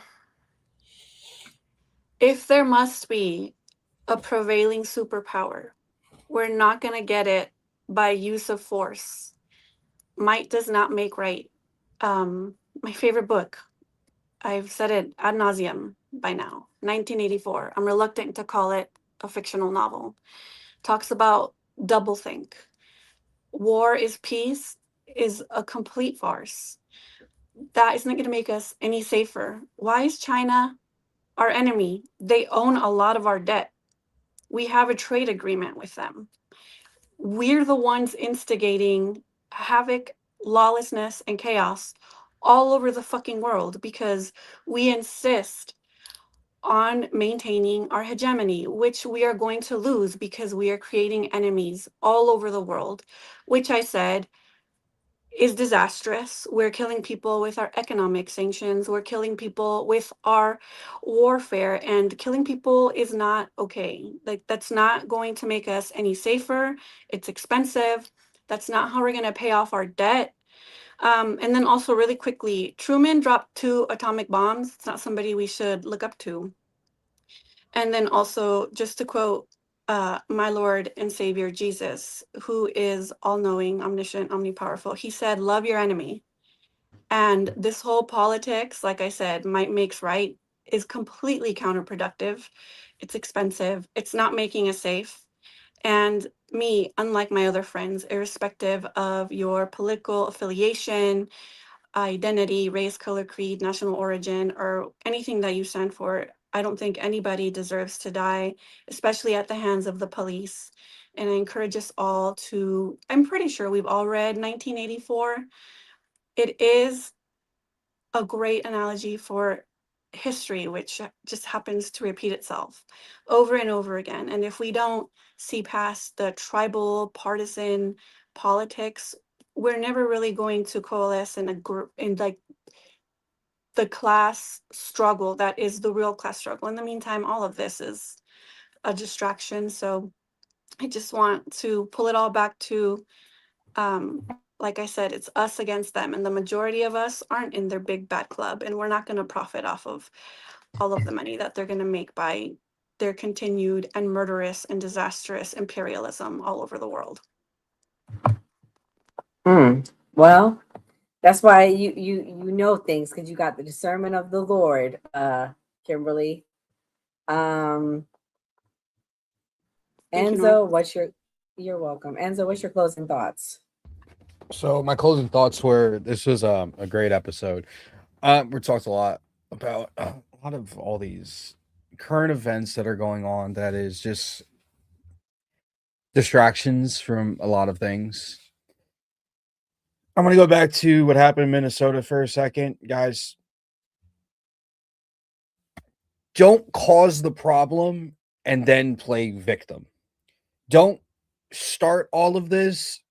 if there must be a prevailing superpower, we're not going to get it by use of force. Might does not make right. My favorite book, I've said it ad nauseum by now, 1984. I'm reluctant to call it a fictional novel. Talks about doublethink. War is peace is a complete farce. That isn't going to make us any safer. Why is China our enemy? They own a lot of our debt. We have a trade agreement with them. We're the ones instigating havoc, lawlessness, and chaos all over the fucking world because we insist on maintaining our hegemony, which we are going to lose because we are creating enemies all over the world, which I said is disastrous. We're killing people with our economic sanctions. We're killing people with our warfare, and killing people is not okay. Like, that's not going to make us any safer. It's expensive. That's not how we're going to pay off our debt. And then also really quickly, Truman dropped 2 atomic bombs. It's not somebody we should look up to. And then also, just to quote my Lord and Savior Jesus, who is all-knowing, omniscient, omnipowerful, he said, love your enemy. And this whole politics, like I said, might makes right, is completely counterproductive. It's expensive. It's not making us safe. And me, unlike my other friends, irrespective of your political affiliation, identity, race, color, creed, national origin, or anything that you stand for, I don't think anybody deserves to die, especially at the hands of the police. And I encourage us all to, I'm pretty sure we've all read 1984. It is a great analogy for history, which just happens to repeat itself over and over again. And if we don't see past the tribal, partisan politics, we're never really going to coalesce in a group, in like the class struggle that is the real class struggle. In the meantime, all of this is a distraction. So I just want to pull it all back to Like I said, it's us against them, and the majority of us aren't in their big bad club, and we're not going to profit off of all of the money that they're going to make by their continued and murderous and disastrous imperialism all over the world. Well, that's why you know things, because you got the discernment of the Lord, Kimberly. Thank you, Enzo, you're welcome. Enzo, what's your closing thoughts? So my closing thoughts were, this was a great episode. We talked a lot about a lot of all these current events that are going on that is just distractions from a lot of things. I'm going to go back to what happened in Minnesota for a second. Guys, don't cause the problem and then play victim. Don't start all of this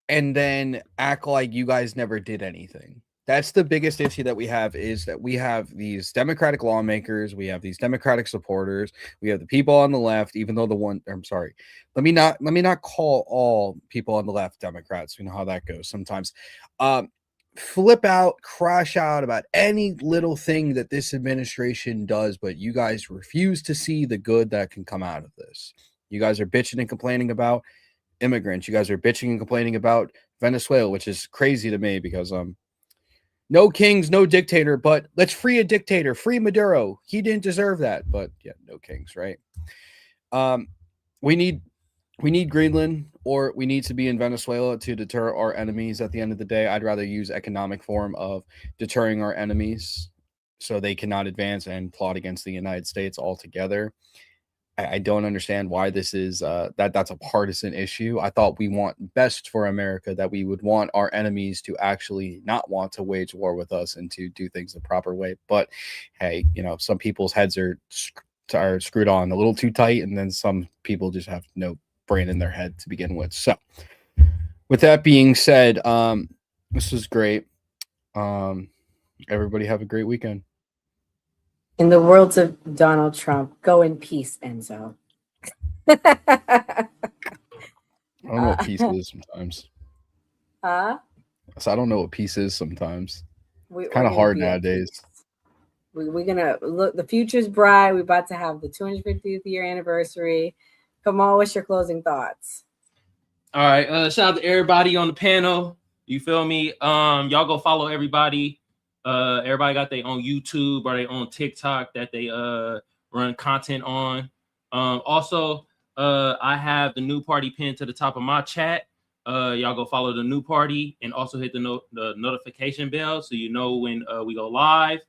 and then act like you guys never did anything. That's the biggest issue that we have, is that we have these Democratic lawmakers, we have these Democratic supporters, we have the people on the left, even though let me not call all people on the left Democrats. We know how that goes sometimes. Flip out, crash out about any little thing that this administration does, but you guys refuse to see the good that can come out of this. You guys are bitching and complaining about immigrants. You guys are bitching and complaining about Venezuela, which is crazy to me, because no kings, no dictator, but let's free a dictator, free Maduro. He didn't deserve that, but yeah, no kings, right? We need Greenland, or we need to be in Venezuela to deter our enemies. At the end of the day, I'd rather use economic form of deterring our enemies so they cannot advance and plot against the United States altogether. I don't understand why this is that's a partisan issue. I thought we want best for America, that we would want our enemies to actually not want to wage war with us and to do things the proper way. But hey, some people's heads are screwed on a little too tight, and then some people just have no brain in their head to begin with. So with that being said, this was great. Everybody have a great weekend. In the words of Donald Trump, go in peace, Enzo. I don't know what peace is sometimes. So I don't know what peace is sometimes. It's kind of hard nowadays. We're gonna look. The future's bright. We're about to have the 250th year anniversary. Kamal, what's your closing thoughts? All right. Shout out to everybody on the panel. You feel me? Y'all go follow everybody. Everybody got their own YouTube or their own TikTok that they run content on. Also, I have the new party pinned to the top of my chat. Y'all go follow the new party and also hit the notification bell so you know when we go live.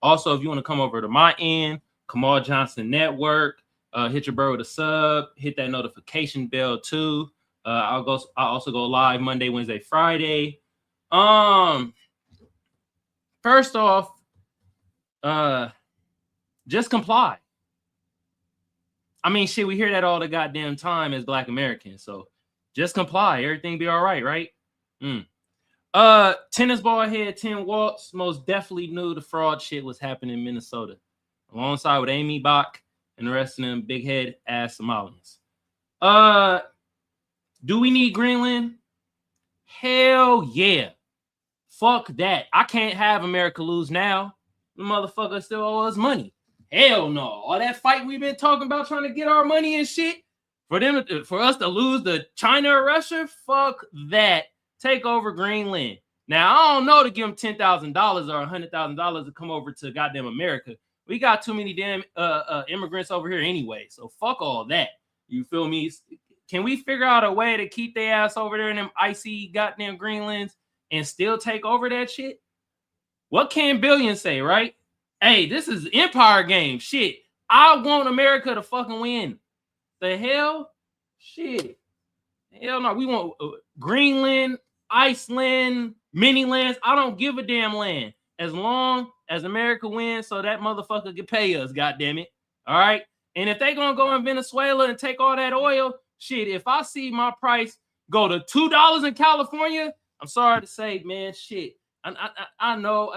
Also, if you want to come over to my end, Kamal Johnson Network, hit your bird with a sub, hit that notification bell too. I'll also go live Monday, Wednesday, Friday. First off, just comply. I mean, shit, we hear that all the goddamn time as Black Americans. So just comply. Everything be all right, right? Tennis ball head Tim Waltz most definitely knew the fraud shit was happening in Minnesota, alongside with Amy Bach and the rest of them big head ass Somalians. Do we need Greenland? Hell yeah. Fuck that. I can't have America lose now. The motherfucker still owe us money. Hell no. All that fight we've been talking about trying to get our money and shit, for us to lose to China or Russia, fuck that. Take over Greenland. Now, I don't know to give them $10,000 or $100,000 to come over to goddamn America. We got too many damn immigrants over here anyway. So fuck all that. You feel me? Can we figure out a way to keep their ass over there in them icy goddamn Greenlands and still take over that shit? What can billions say, right? Hey, this is empire game. Shit. I want America to fucking win. The hell? Shit. Hell no. We want Greenland, Iceland, mini lands. I don't give a damn land. As long as America wins so that motherfucker can pay us, goddammit. All right? And if they gonna go in Venezuela and take all that oil, shit, if I see my price go to $2 in California, I'm sorry to say, man, shit. I know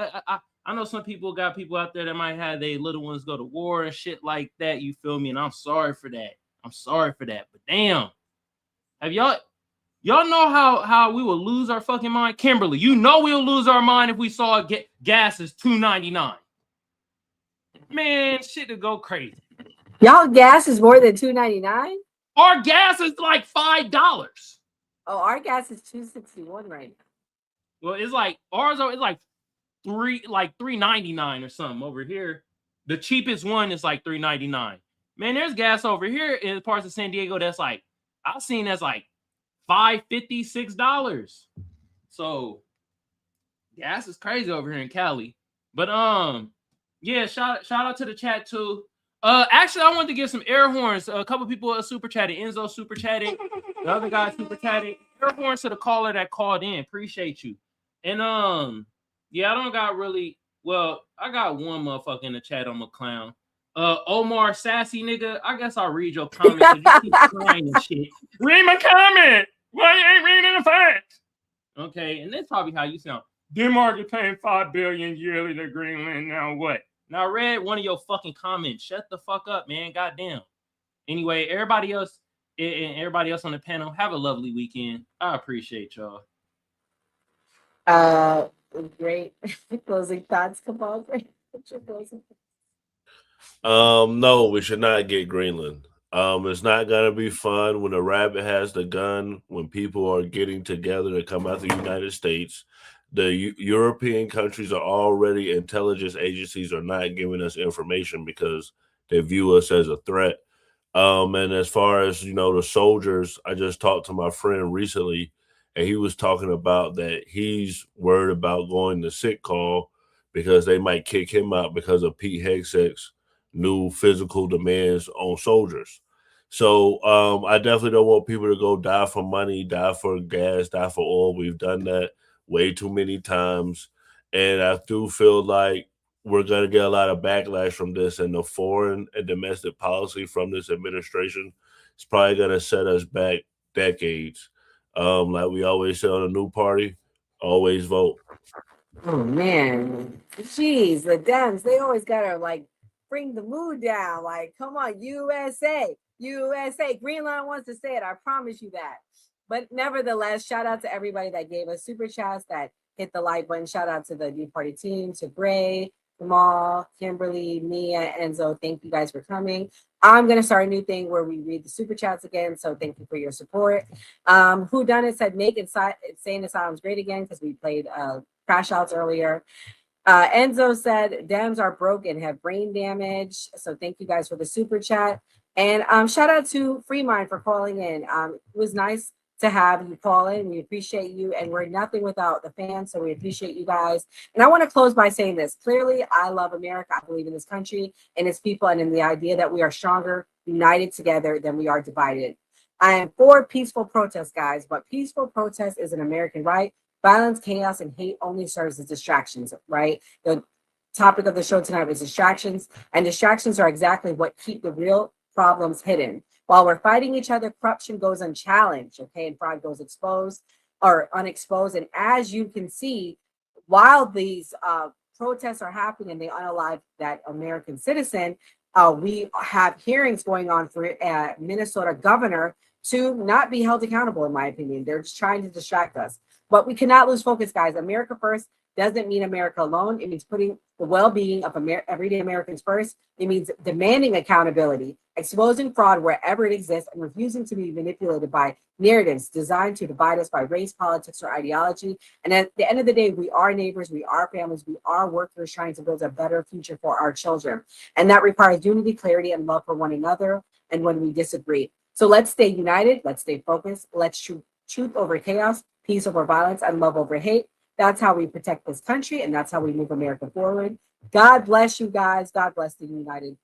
I know some people got people out there that might have their little ones go to war and shit like that. You feel me? And I'm sorry for that. I'm sorry for that. But damn, have y'all Y'all know how we will lose our fucking mind? Kimberly, you know we'll lose our mind if we saw gas is $2.99. Man, shit to go crazy. Y'all gas is more than $2.99? Our gas is like $5. Oh, our gas is $2.61 right now. Well, it's like ours is like $3.99 or something over here. The cheapest one is like $3.99. Man, there's gas over here in parts of San Diego that's like I've seen that's like $5.50, $6. So gas is crazy over here in Cali. But yeah, shout out to the chat too. Actually, I wanted to give some air horns. A couple people super chatted. Enzo super chatted. The other guy super chatted. Air horns to the caller that called in. Appreciate you. And yeah, I don't got really. Well, I got one motherfucker in the chat. I'm a clown. Omar Sassy nigga. I guess I'll read your comment because you keep crying and shit. Read my comment. Why you ain't reading the facts? Okay, and that's probably how you sound. Denmark is paying $5 billion yearly to Greenland. Now what? Now I read one of your fucking comments. Shut the fuck up, man. Goddamn. Anyway, everybody else and everybody else on the panel, have a lovely weekend. I appreciate y'all. Great closing thoughts, Kamal. No, we should not get Greenland. It's not gonna be fun when a rabbit has the gun. When people are getting together to come out the United States, the European countries are already intelligence agencies are not giving us information because they view us as a threat. And as far as the soldiers, I just talked to my friend recently, and he was talking about that he's worried about going to sick call because they might kick him out because of Pete Hegseth's new physical demands on soldiers. So I definitely don't want people to go die for money, die for gas, die for oil. We've done that way too many times. And I do feel like we're going to get a lot of backlash from this, and the foreign and domestic policy from this administration is probably going to set us back decades. Like we always say on the new party, always vote. Oh man, jeez, the Dems, they always gotta like bring the mood down. Like, come on, USA, USA. Greenland wants to say it. I promise you that. But nevertheless, shout out to everybody that gave us super chats, that hit the like button. Shout out to the New Party team, to Gray, Kamal, Kimberly, Mia, Enzo. Thank you guys for coming. I'm gonna start a new thing where we read the super chats again. So thank you for your support. Who done it said make Insane Asylum's great again because we played crash outs earlier. Enzo said Dems are broken, have brain damage. So thank you guys for the super chat. And shout out to Free Mind for calling in. It was nice to have you call in. We appreciate you, and we're nothing without the fans, so we appreciate you guys. And I want to close by saying this. Clearly, I love America. I believe in this country and its people, and in the idea that we are stronger, united together than we are divided. I am for peaceful protest, guys, but peaceful protest is an American right. Violence, chaos, and hate only serves as distractions, right? The topic of the show tonight was distractions, and distractions are exactly what keep the real problems hidden. While we're fighting each other, corruption goes unchallenged, okay, and fraud goes exposed or unexposed. And as you can see, while these protests are happening and they unalive that American citizen, we have hearings going on for Minnesota governor to not be held accountable, in my opinion. They're just trying to distract us. But we cannot lose focus, guys. America first doesn't mean America alone. It means putting the well-being of everyday Americans first. It means demanding accountability, exposing fraud wherever it exists, and refusing to be manipulated by narratives designed to divide us by race, politics, or ideology. And at the end of the day, we are neighbors, we are families, we are workers trying to build a better future for our children. And that requires unity, clarity, and love for one another and when we disagree. So let's stay united, let's stay focused, let's choose truth over chaos, peace over violence, and love over hate. That's how we protect this country, and that's how we move America forward. God bless you guys. God bless the United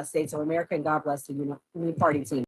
States of America, and God bless the New Party team.